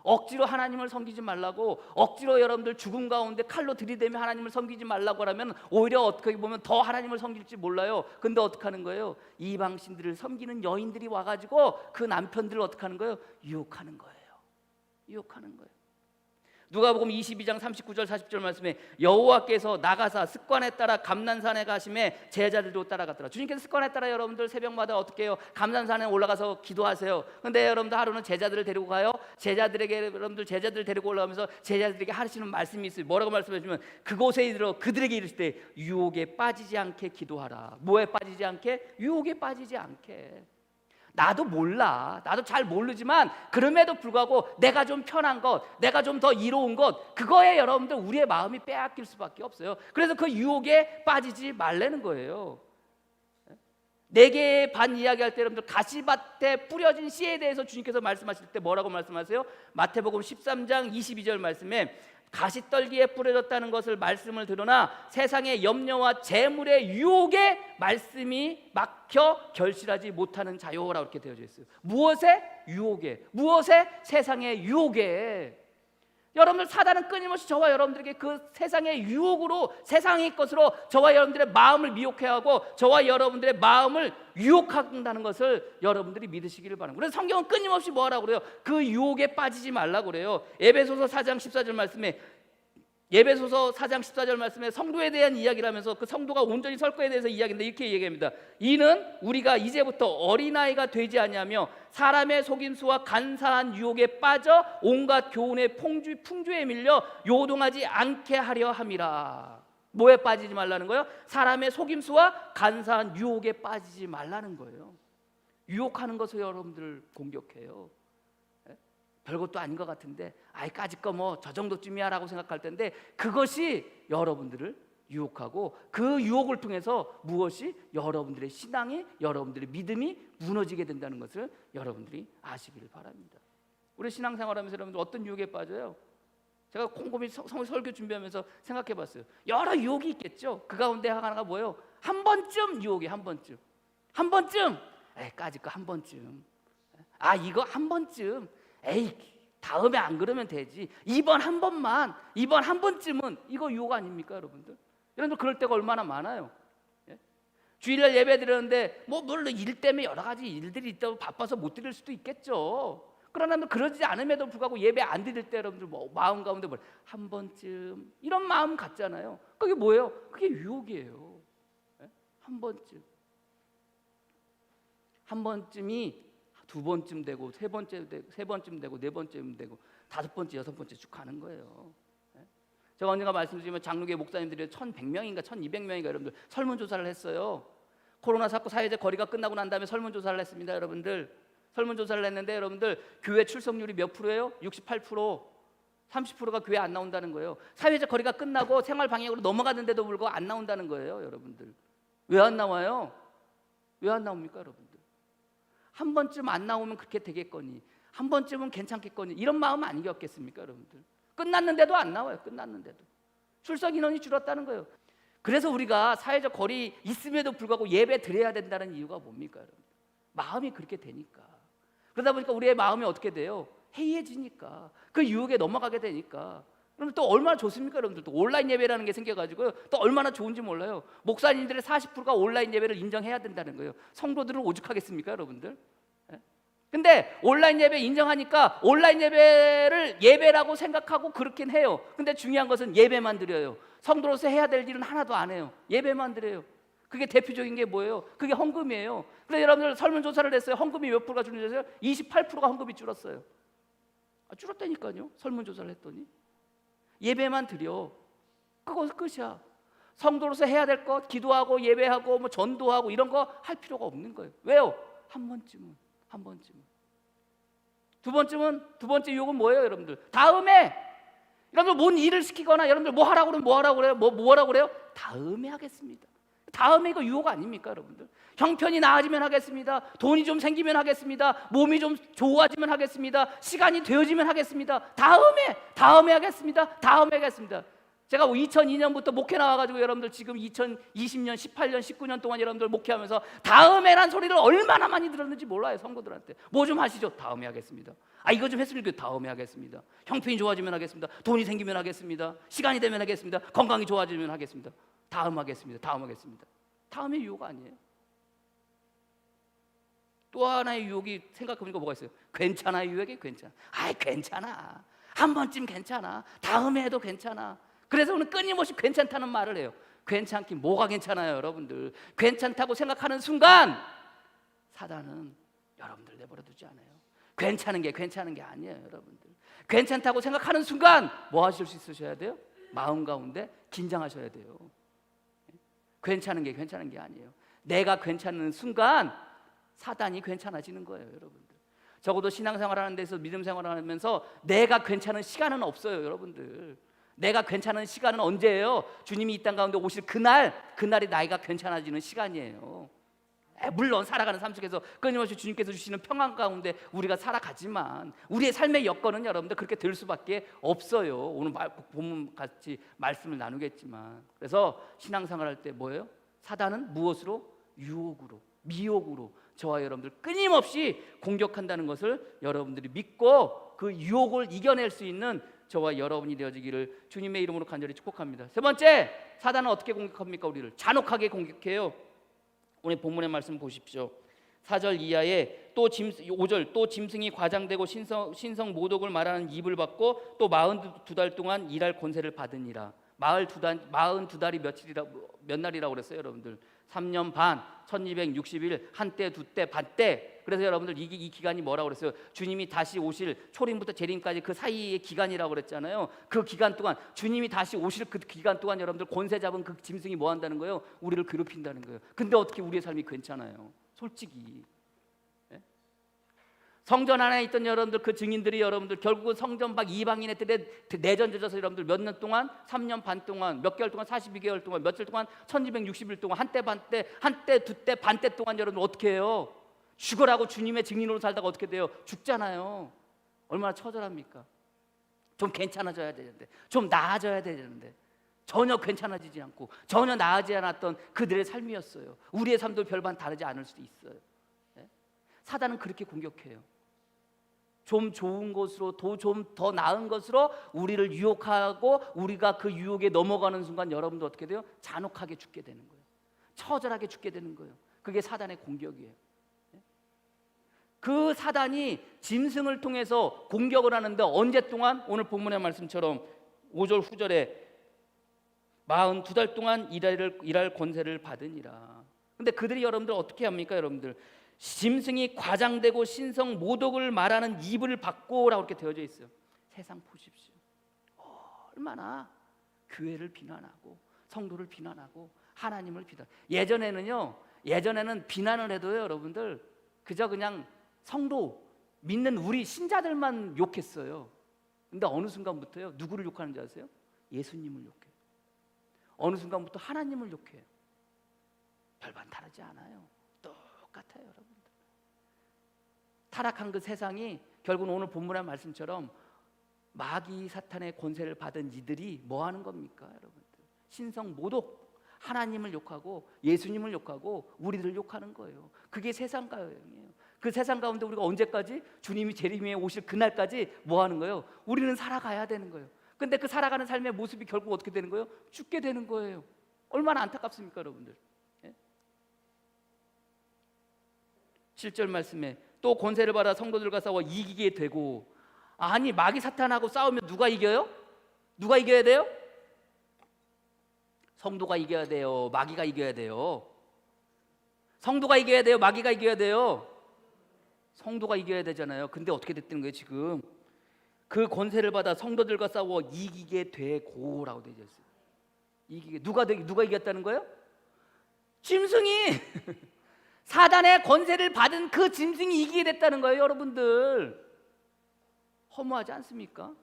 S1: 억지로 하나님을 섬기지 말라고, 억지로 여러분들 죽음 가운데 칼로 들이대며 하나님을 섬기지 말라고 하면 오히려 어떻게 보면 더 하나님을 섬길지 몰라요. 근데 어떻게 하는 거예요? 이방 신들을 섬기는 여인들이 와가지고 그 남편들을 어떻게 하는 거예요? 유혹하는 거예요. 유혹하는 거예요. 누가복음 22장 39절 40절 말씀에 여호와께서 나가사 습관에 따라 감난산에 가심에 제자들도 따라갔더라. 주님께서 습관에 따라 여러분들 새벽마다 어떻게 해요? 감난산에 올라가서 기도하세요. 근데 여러분들 하루는 제자들을 데리고 가요. 제자들에게 여러분들 제자들 데리고 올라가면서 제자들에게 하시는 말씀이 있어요. 뭐라고 말씀해 주면 그곳에 이르러 그들에게 이르실 때 유혹에 빠지지 않게 기도하라. 뭐에 빠지지 않게? 유혹에 빠지지 않게. 나도 몰라. 나도 잘 모르지만 그럼에도 불구하고 내가 좀 편한 것, 내가 좀 더 이로운 것, 그거에 여러분들 우리의 마음이 빼앗길 수밖에 없어요. 그래서 그 유혹에 빠지지 말라는 거예요. 네 개의 반 이야기할 때 여러분들 가시밭에 뿌려진 씨에 대해서 주님께서 말씀하실 때 뭐라고 말씀하세요? 마태복음 13장 22절 말씀에 가시떨기에 뿌려졌다는 것을 말씀을 들으나 세상의 염려와 재물의 유혹에 말씀이 막혀 결실하지 못하는 자요라고 이렇게 되어져 있어요. 무엇에? 유혹에. 무엇에? 세상의 유혹에. 여러분들 사단은 끊임없이 저와 여러분들에게 그 세상의 유혹으로 세상의 것으로 저와 여러분들의 마음을 미혹해 하고 저와 여러분들의 마음을 유혹한다는 것을 여러분들이 믿으시기를 바랍니다. 그래서 성경은 끊임없이 뭐하라고 그래요? 그 유혹에 빠지지 말라고 그래요. 에베소서 4장 14절 말씀에 예배소서 4장 14절 말씀에 성도에 대한 이야기를 하면서 그 성도가 온전히 설 거에 대해서 이야기인데 이렇게 얘기합니다. 이는 우리가 이제부터 어린아이가 되지 아니하며 사람의 속임수와 간사한 유혹에 빠져 온갖 교훈의 풍주에 밀려 요동하지 않게 하려 함이라. 뭐에 빠지지 말라는 거예요? 사람의 속임수와 간사한 유혹에 빠지지 말라는 거예요. 유혹하는 것을 여러분들 공격해요. 별것도 아닌 것 같은데 까짓 거 뭐 저 정도쯤이야 라고 생각할 텐데 그것이 여러분들을 유혹하고 그 유혹을 통해서 무엇이 여러분들의 신앙이 여러분들의 믿음이 무너지게 된다는 것을 여러분들이 아시기를 바랍니다. 우리 신앙생활하면서 여러분들 어떤 유혹에 빠져요? 제가 곰곰이 설교 준비하면서 생각해 봤어요. 여러 유혹이 있겠죠. 그 가운데 하나가 뭐예요? 한 번쯤 유혹이 한 번쯤 까짓 거 한 번쯤 이거 한 번쯤 다음에 안 그러면 되지. 이번 한 번쯤은 이거 유혹 아닙니까, 여러분들? 여러분들 그럴 때가 얼마나 많아요. 주일날 예배 드렸는데 물론 일 때문에 여러 가지 일들이 있다고 바빠서 못 드릴 수도 있겠죠. 그러나 그러지 않음에도 불구하고 예배 안 드릴 때 여러분들 마음 가운데 한 번쯤 이런 마음 갖잖아요. 그게 뭐예요? 그게 유혹이에요. 한 번쯤이 두 번쯤 되고 세 번쯤 되고 네 번쯤 되고 다섯 번째 여섯 번째 쭉 가는 거예요. 제가 언젠가 말씀드리면 장로교 목사님들이 1,100명인가 1,200명인가 여러분들 설문조사를 했어요. 코로나 사건 사회적 거리가 끝나고 난 다음에 설문조사를 했습니다. 여러분들 설문조사를 했는데 여러분들 교회 출석률이 몇 프로예요? 68%. 30%가 교회 안 나온다는 거예요. 사회적 거리가 끝나고 생활 방향으로 넘어갔는데도 불구하고 안 나온다는 거예요. 여러분들 왜 안 나와요? 왜 안 나옵니까 여러분들? 한 번쯤 안 나오면 그렇게 되겠거니, 한 번쯤은 괜찮겠거니 이런 마음 아니겠습니까 여러분들? 끝났는데도 안 나와요. 끝났는데도 출석 인원이 줄었다는 거예요. 그래서 우리가 사회적 거리 있음에도 불구하고 예배 드려야 된다는 이유가 뭡니까 여러분? 마음이 그렇게 되니까. 그러다 보니까 우리의 마음이 어떻게 돼요? 해이해지니까. 그 유혹에 넘어가게 되니까. 그럼 또 얼마나 좋습니까, 여러분들? 또 온라인 예배라는 게 생겨가지고요, 또 얼마나 좋은지 몰라요. 목사님들의 40%가 온라인 예배를 인정해야 된다는 거예요. 성도들은 오죽하겠습니까, 여러분들? 예? 근데 온라인 예배 인정하니까 온라인 예배를 예배라고 생각하고 그렇긴 해요. 근데 중요한 것은 예배만 드려요. 성도로서 해야 될 일은 하나도 안 해요. 예배만 드려요. 그게 대표적인 게 뭐예요? 그게 헌금이에요. 그래서 여러분들 설문조사를 했어요. 헌금이 몇 프로가 줄어졌어요? 28%가 헌금이 줄었어요. 줄었다니까요. 설문조사를 했더니. 예배만 드려. 그거 끝이야. 성도로서 해야 될 것, 기도하고 예배하고 뭐 전도하고 이런 거 할 필요가 없는 거예요. 왜요? 한 번쯤은. 두 번째 유혹은 뭐예요, 여러분들? 다음에 여러분들 뭔 일을 시키거나 여러분들 뭐 하라고 그래요? 뭐라고 그래요? 다음에 하겠습니다. 다음에 이거 유혹 아닙니까, 여러분들? 형편이 나아지면 하겠습니다. 돈이 좀 생기면 하겠습니다. 몸이 좀 좋아지면 하겠습니다. 시간이 되어지면 하겠습니다. 다음에 하겠습니다. 제가 2002년부터 목회 나와가지고 여러분들 지금 2020년, 18년, 19년 동안 여러분들 목회하면서 다음에란 소리를 얼마나 많이 들었는지 몰라요. 성도들한테 뭐 좀 하시죠. 다음에 하겠습니다. 이거 좀 했으면 좋겠어요. 다음에 하겠습니다. 형편이 좋아지면 하겠습니다. 돈이 생기면 하겠습니다. 시간이 되면 하겠습니다. 건강이 좋아지면 하겠습니다. 다음 하겠습니다. 다음의 유혹 아니에요. 또 하나의 유혹이 생각해보니까 뭐가 있어요? 괜찮아요. 유혹이 괜찮아. 괜찮아. 한 번쯤 괜찮아. 다음에 해도 괜찮아. 그래서 오늘 끊임없이 괜찮다는 말을 해요. 괜찮긴 뭐가 괜찮아요, 여러분들? 괜찮다고 생각하는 순간 사단은 여러분들 내버려 두지 않아요. 괜찮은 게 아니에요, 여러분들. 괜찮다고 생각하는 순간 뭐 하실 수 있으셔야 돼요? 마음 가운데 긴장하셔야 돼요. 괜찮은 게 아니에요. 내가 괜찮은 순간 사단이 괜찮아지는 거예요, 여러분들. 적어도 신앙생활하는 데서 믿음 생활하면서 내가 괜찮은 시간은 없어요, 여러분들. 내가 괜찮은 시간은 언제예요? 주님이 이 땅 가운데 오실 그날이 나이가 괜찮아지는 시간이에요. 물론 살아가는 삶 속에서 끊임없이 주님께서 주시는 평안 가운데 우리가 살아가지만 우리의 삶의 여건은 여러분들 그렇게 될 수밖에 없어요. 오늘 본문 같이 말씀을 나누겠지만, 그래서 신앙생활할 때 뭐예요? 사단은 무엇으로? 유혹으로, 미혹으로 저와 여러분들 끊임없이 공격한다는 것을 여러분들이 믿고 그 유혹을 이겨낼 수 있는 저와 여러분이 되어지기를 주님의 이름으로 간절히 축복합니다. 세 번째, 사단은 어떻게 공격합니까? 우리를 잔혹하게 공격해요. 오늘 본문의 말씀 보십시오. 4절 이하에 5절 또 짐승이 과장되고 신성 모독을 말하는 입을 받고 또 42달 동안 일할 권세를 받으니라. 42달이 몇 날이라고 그랬어요, 여러분들? 3년 반, 1260일, 한때, 두때, 반때. 그래서 여러분들 이 기간이 뭐라고 그랬어요? 주님이 다시 오실 초림부터 재림까지 그 사이의 기간이라고 그랬잖아요. 그 기간 동안 주님이 다시 오실 그 기간 동안 여러분들 권세 잡은 그 짐승이 뭐 한다는 거예요? 우리를 괴롭힌다는 거예요. 근데 어떻게 우리의 삶이 괜찮아요? 솔직히. 성전 안에 있던 여러분들 그 증인들이 여러분들 결국은 성전 밖 이방인의 때 내전져져서 여러분들 몇 년 동안 3년 반 동안 몇 개월 동안 42개월 동안 며칠 동안 1260일 동안 한때 반때 한때 두때 반때 동안 여러분들 어떻게 해요? 죽으라고 주님의 증인으로 살다가 어떻게 돼요? 죽잖아요. 얼마나 처절합니까? 좀 괜찮아져야 되는데, 좀 나아져야 되는데 전혀 괜찮아지지 않고 전혀 나아지지 않았던 그들의 삶이었어요. 우리의 삶도 별반 다르지 않을 수도 있어요. 사단은 그렇게 공격해요. 좀 좋은 것으로 좀 더 나은 것으로 우리를 유혹하고 우리가 그 유혹에 넘어가는 순간 여러분도 어떻게 돼요? 잔혹하게 죽게 되는 거예요. 처절하게 죽게 되는 거예요. 그게 사단의 공격이에요. 그 사단이 짐승을 통해서 공격을 하는데 언제 동안? 오늘 본문의 말씀처럼 5절 후절에 42달 동안 일할 권세를 받으니라. 근데 그들이 여러분들 어떻게 합니까? 여러분들 짐승이 과장되고 신성 모독을 말하는 입을 받고라고 이렇게 되어져 있어요. 세상 보십시오. 얼마나 교회를 비난하고 성도를 비난하고 하나님을 비난. 예전에는 비난을 해도요, 여러분들 그저 그냥 성도 믿는 우리 신자들만 욕했어요. 근데 어느 순간부터요, 누구를 욕하는지 아세요? 예수님을 욕해요. 어느 순간부터 하나님을 욕해요. 별반 다르지 않아요. 똑같아요, 여러분들. 타락한 그 세상이 결국은 오늘 본문의 말씀처럼 마귀 사탄의 권세를 받은 이들이 뭐 하는 겁니까, 여러분들? 신성 모독, 하나님을 욕하고 예수님을 욕하고 우리를 욕하는 거예요. 그게 세상 가형이에요. 그 세상 가운데 우리가 언제까지? 주님이 재림에 오실 그날까지 뭐 하는 거예요? 우리는 살아가야 되는 거예요. 근데 그 살아가는 삶의 모습이 결국 어떻게 되는 거예요? 죽게 되는 거예요. 얼마나 안타깝습니까, 여러분들? 7절 말씀에 또 권세를 받아 성도들과 싸워 이기게 되고, 아니 마귀 사탄하고 싸우면 누가 이겨요? 누가 이겨야 돼요? 성도가 이겨야 돼요? 마귀가 이겨야 돼요? 성도가 이겨야 돼요? 마귀가 이겨야 돼요? 성도가 이겨야 되잖아요. 근데 어떻게 됐다는 거예요 지금? 그 권세를 받아 성도들과 싸워 이기게 되고라고 되어 있어요. 이기게. 누가 이겼다는 거예요? 짐승이 사단의 권세를 받은 그 짐승이 이기게 됐다는 거예요. 여러분들 허무하지 않습니까?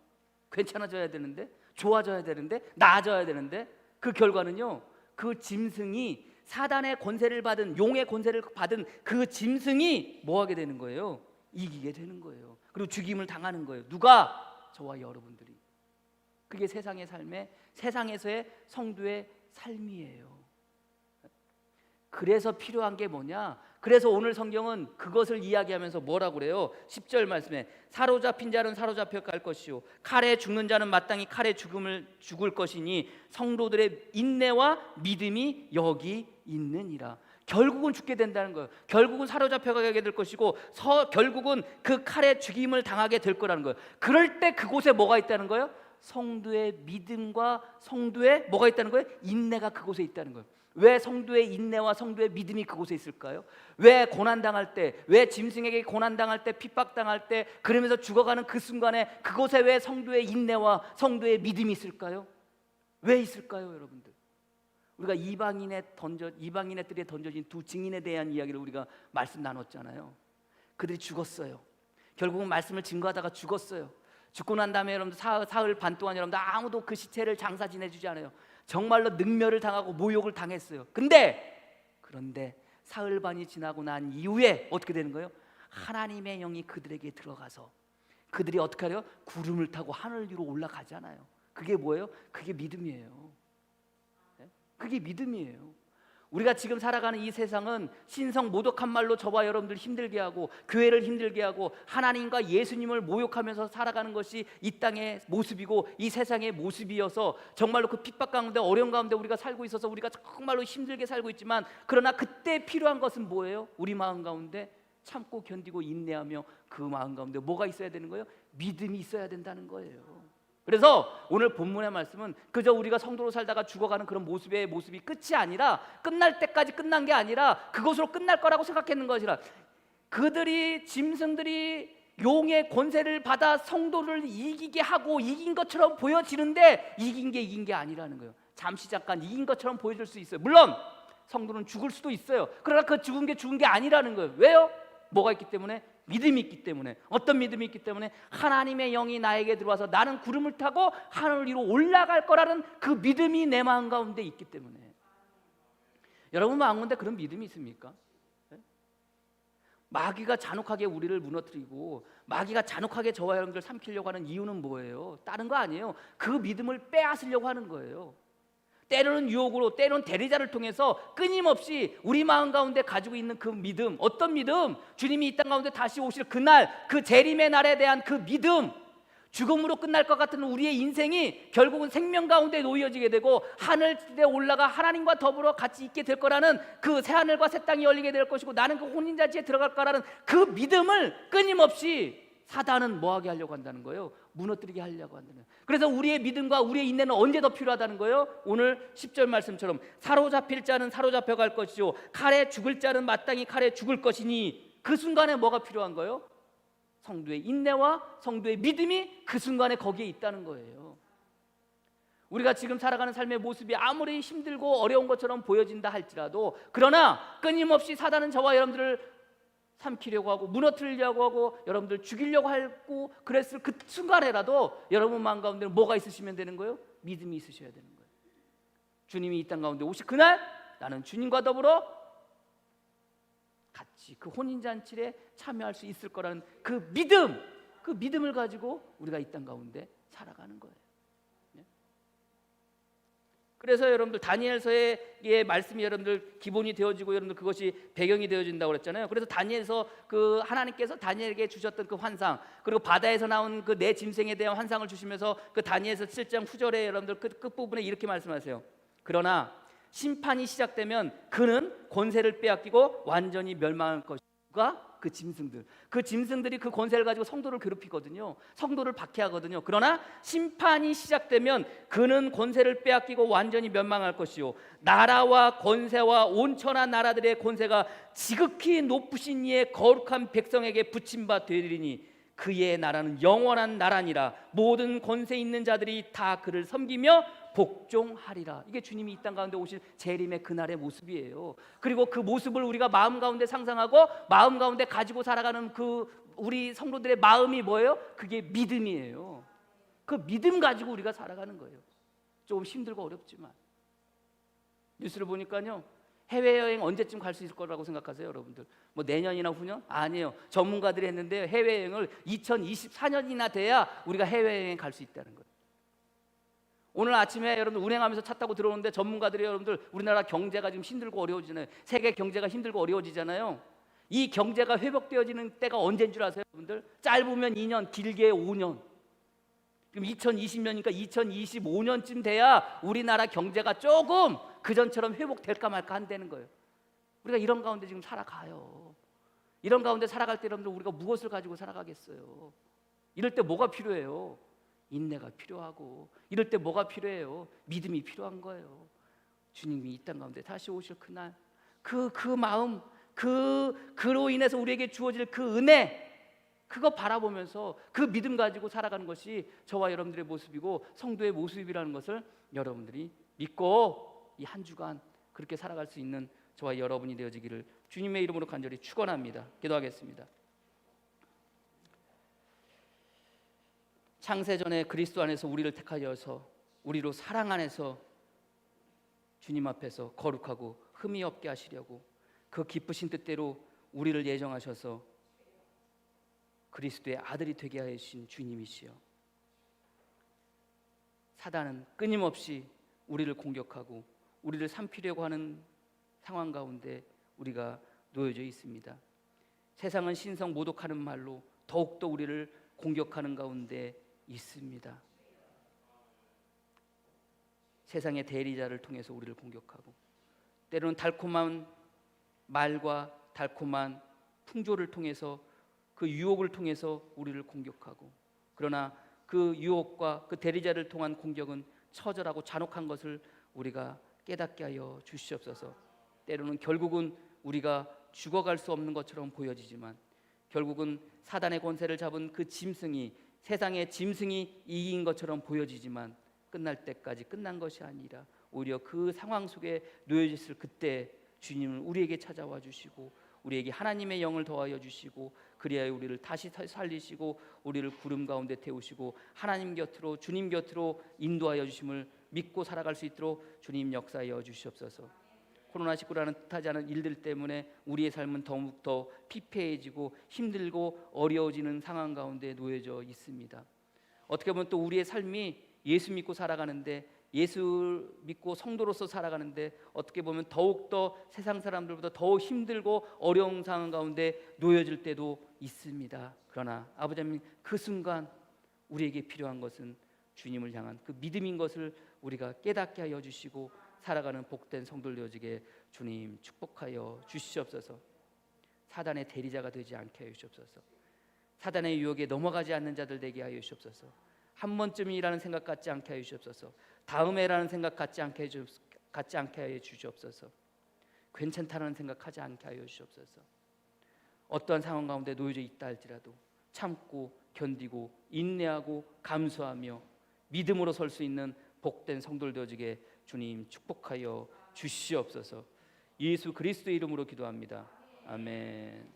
S1: 괜찮아져야 되는데, 좋아져야 되는데, 나아져야 되는데, 그 결과는요, 그 짐승이 사단의 권세를 받은, 용의 권세를 받은 그 짐승이 뭐하게 되는 거예요? 이기게 되는 거예요. 그리고 죽임을 당하는 거예요. 누가? 저와 여러분들이. 그게 세상의 삶의, 세상에서의 성도의 삶이에요. 그래서 필요한 게 뭐냐? 그래서 오늘 성경은 그것을 이야기하면서 뭐라고 그래요? 10절 말씀에 사로잡힌 자는 사로잡혀 갈 것이요 칼에 죽는 자는 마땅히 칼에 죽을 것이니 성도들의 인내와 믿음이 여기 있느니라. 결국은 죽게 된다는 거예요. 결국은 사로잡혀 가게 될 것이고 결국은 그 칼에 죽임을 당하게 될 거라는 거예요. 그럴 때 그곳에 뭐가 있다는 거예요? 성도의 믿음과 성도의 뭐가 있다는 거예요? 인내가 그곳에 있다는 거예요. 왜 성도의 인내와 성도의 믿음이 그곳에 있을까요? 왜 고난당할 때, 왜 짐승에게 고난당할 때, 핍박당할 때, 그러면서 죽어가는 그 순간에 그곳에 왜 성도의 인내와 성도의 믿음이 있을까요? 왜 있을까요, 여러분들? 우리가 이방인들에 던져진 두 증인에 대한 이야기를 우리가 말씀 나눴잖아요. 그들이 죽었어요. 결국은 말씀을 증거하다가 죽었어요. 죽고 난 다음에 여러분들 사흘 반 동안 여러분들 아무도 그 시체를 장사 지내주지 않아요. 정말로 능멸을 당하고 모욕을 당했어요. 그런데 사흘 반이 지나고 난 이후에 어떻게 되는 거예요? 하나님의 영이 그들에게 들어가서 그들이 어떻게 하려? 구름을 타고 하늘 위로 올라가잖아요. 그게 뭐예요? 그게 믿음이에요. 그게 믿음이에요. 우리가 지금 살아가는 이 세상은 신성 모독한 말로 저와 여러분들 힘들게 하고 교회를 힘들게 하고 하나님과 예수님을 모욕하면서 살아가는 것이 이 땅의 모습이고 이 세상의 모습이어서 정말로 그 핍박 가운데 어려운 가운데 우리가 살고 있어서 우리가 정말로 힘들게 살고 있지만, 그러나 그때 필요한 것은 뭐예요? 우리 마음 가운데 참고 견디고 인내하며 그 마음 가운데 뭐가 있어야 되는 거예요? 믿음이 있어야 된다는 거예요. 그래서 오늘 본문의 말씀은 그저 우리가 성도로 살다가 죽어가는 그런 모습이 끝이 아니라, 끝날 때까지 끝난 게 아니라 그것으로 끝날 거라고 생각했는 것이라, 그들이 짐승들이 용의 권세를 받아 성도를 이기게 하고 이긴 것처럼 보여지는데 이긴 게 아니라는 거예요. 잠시 잠깐 이긴 것처럼 보여질 수 있어요. 물론 성도는 죽을 수도 있어요. 그러나 그 죽은 게 아니라는 거예요. 왜요? 뭐가 있기 때문에? 믿음이 있기 때문에. 어떤 믿음이 있기 때문에? 하나님의 영이 나에게 들어와서 나는 구름을 타고 하늘 위로 올라갈 거라는 그 믿음이 내 마음 가운데 있기 때문에. 여러분 마음 가운데 그런 믿음이 있습니까? 네? 마귀가 잔혹하게 우리를 무너뜨리고 마귀가 잔혹하게 저와 여러분들 삼키려고 하는 이유는 뭐예요? 다른 거 아니에요. 그 믿음을 빼앗으려고 하는 거예요. 때로는 유혹으로, 때로는 대리자를 통해서 끊임없이 우리 마음 가운데 가지고 있는 그 믿음, 어떤 믿음? 주님이 이 땅 가운데 다시 오실 그날, 그 재림의 날에 대한 그 믿음, 죽음으로 끝날 것 같은 우리의 인생이 결국은 생명 가운데 놓여지게 되고 하늘에 올라가 하나님과 더불어 같이 있게 될 거라는 그 새하늘과 새 땅이 열리게 될 것이고 나는 그 혼인잔치에 들어갈 거라는 그 믿음을 끊임없이 사단은 뭐하게 하려고 한다는 거예요? 무너뜨리게 하려고 한다는 거예요. 그래서 우리의 믿음과 우리의 인내는 언제 더 필요하다는 거예요? 오늘 10절 말씀처럼 사로잡힐 자는 사로잡혀 갈 것이요 칼에 죽을 자는 마땅히 칼에 죽을 것이니, 그 순간에 뭐가 필요한 거예요? 성도의 인내와 성도의 믿음이 그 순간에 거기에 있다는 거예요. 우리가 지금 살아가는 삶의 모습이 아무리 힘들고 어려운 것처럼 보여진다 할지라도, 그러나 끊임없이 사단은 저와 여러분들을 삼키려고 하고 무너뜨리려고 하고 여러분들 죽이려고 하고 그랬을 그 순간에라도 여러분 마음 가운데 뭐가 있으시면 되는 거예요? 믿음이 있으셔야 되는 거예요. 주님이 이 땅 가운데 오실 그날 나는 주님과 더불어 같이 그 혼인잔치에 참여할 수 있을 거라는 그 믿음을 가지고 우리가 이 땅 가운데 살아가는 거예요. 그래서 여러분들 다니엘서의 말씀이 여러분들 기본이 되어지고 여러분들 그것이 배경이 되어진다고 그랬잖아요. 그래서 다니엘서 그 하나님께서 다니엘에게 주셨던 그 환상, 그리고 바다에서 나온 그 네 짐승에 대한 환상을 주시면서 그 다니엘서 7장 후절에 여러분들 끝부분에 이렇게 말씀하세요. 그러나 심판이 시작되면 그는 권세를 빼앗기고 완전히 멸망할 것이가 그 짐승들이 그 권세를 가지고 성도를 괴롭히거든요. 성도를 박해하거든요. 그러나 심판이 시작되면 그는 권세를 빼앗기고 완전히 멸망할 것이요 나라와 권세와 온천한 나라들의 권세가 지극히 높으신 이의 거룩한 백성에게 붙임바 되리니 그의 나라는 영원한 나라니라. 모든 권세 있는 자들이 다 그를 섬기며 복종하리라. 이게 주님이 이 땅 가운데 오실 재림의 그날의 모습이에요. 그리고 그 모습을 우리가 마음 가운데 상상하고 마음 가운데 가지고 살아가는 그 우리 성도들의 마음이 뭐예요? 그게 믿음이에요. 그 믿음 가지고 우리가 살아가는 거예요. 조금 힘들고 어렵지만. 뉴스를 보니까요, 해외여행 언제쯤 갈 수 있을 거라고 생각하세요, 여러분들? 뭐 내년이나 후년? 아니에요. 전문가들이 했는데 해외여행을 2024년이나 돼야 우리가 해외여행 갈 수 있다는 거예요. 오늘 아침에 여러분들 운행하면서 차 타고 들어오는데 전문가들이 여러분들 우리나라 경제가 지금 힘들고 어려워지잖아요. 세계 경제가 힘들고 어려워지잖아요. 이 경제가 회복되어지는 때가 언제인 줄 아세요, 여러분들? 짧으면 2년, 길게 5년. 지금 2020년이니까 2025년쯤 돼야 우리나라 경제가 조금 그전처럼 회복될까 말까 한다는 거예요. 우리가 이런 가운데 지금 살아가요. 이런 가운데 살아갈 때 여러분들 우리가 무엇을 가지고 살아가겠어요? 이럴 때 뭐가 필요해요? 인내가 필요하고. 이럴 때 뭐가 필요해요? 믿음이 필요한 거예요. 주님이 이 땅 가운데 다시 오실 그날 그 마음, 그로 인해서 우리에게 주어질 그 은혜, 그거 바라보면서 그 믿음 가지고 살아가는 것이 저와 여러분들의 모습이고 성도의 모습이라는 것을 여러분들이 믿고 이 한 주간 그렇게 살아갈 수 있는 저와 여러분이 되어지기를 주님의 이름으로 간절히 축원합니다. 기도하겠습니다. 창세전에 그리스도 안에서 우리를 택하여서 우리로 사랑 안에서 주님 앞에서 거룩하고 흠이 없게 하시려고 그 기쁘신 뜻대로 우리를 예정하셔서 그리스도의 아들이 되게 하신 주님이시여, 사단은 끊임없이 우리를 공격하고 우리를 삼키려고 하는 상황 가운데 우리가 놓여져 있습니다. 세상은 신성 모독하는 말로 더욱더 우리를 공격하는 가운데 있습니다. 세상의 대리자를 통해서 우리를 공격하고 때로는 달콤한 말과 달콤한 풍조를 통해서 그 유혹을 통해서 우리를 공격하고, 그러나 그 유혹과 그 대리자를 통한 공격은 처절하고 잔혹한 것을 우리가 깨닫게 하여 주시옵소서. 때로는 결국은 우리가 죽어갈 수 없는 것처럼 보여지지만 결국은 사단의 권세를 잡은 그 짐승이, 세상의 짐승이 이긴 것처럼 보여지지만 끝날 때까지 끝난 것이 아니라 오히려 그 상황 속에 놓여졌을 그때 주님은 우리에게 찾아와 주시고 우리에게 하나님의 영을 더하여 주시고 그리하여 우리를 다시 살리시고 우리를 구름 가운데 태우시고 하나님 곁으로, 주님 곁으로 인도하여 주심을 믿고 살아갈 수 있도록 주님 역사하여 주시옵소서. 코로나19라는 뜻하지 않은 일들 때문에 우리의 삶은 더욱더 피폐해지고 힘들고 어려워지는 상황 가운데 놓여져 있습니다. 어떻게 보면 또 우리의 삶이 예수 믿고 살아가는데, 예수 믿고 성도로서 살아가는데 어떻게 보면 더욱더 세상 사람들보다 더 힘들고 어려운 상황 가운데 놓여질 때도 있습니다. 그러나 아버지 하나님, 그 순간 우리에게 필요한 것은 주님을 향한 그 믿음인 것을 우리가 깨닫게 하여 주시고 살아가는 복된 성도들 되어지게 주님 축복하여 주시옵소서. 사단의 대리자가 되지 않게 하여 주시옵소서. 사단의 유혹에 넘어가지 않는 자들 되게 하여 주시옵소서. 한 번쯤이라는 생각 갖지 않게 하여 주시옵소서. 다음에라는 생각 갖지 않게 하여 주시옵소서. 괜찮다는 생각하지 않게 하여 주시옵소서. 어떠한 상황 가운데 놓여져 있다 할지라도 참고 견디고 인내하고 감수하며 믿음으로 설 수 있는 복된 성도들 되어지게 주님 축복하여 주시옵소서. 예수 그리스도의 이름으로 기도합니다. 아멘.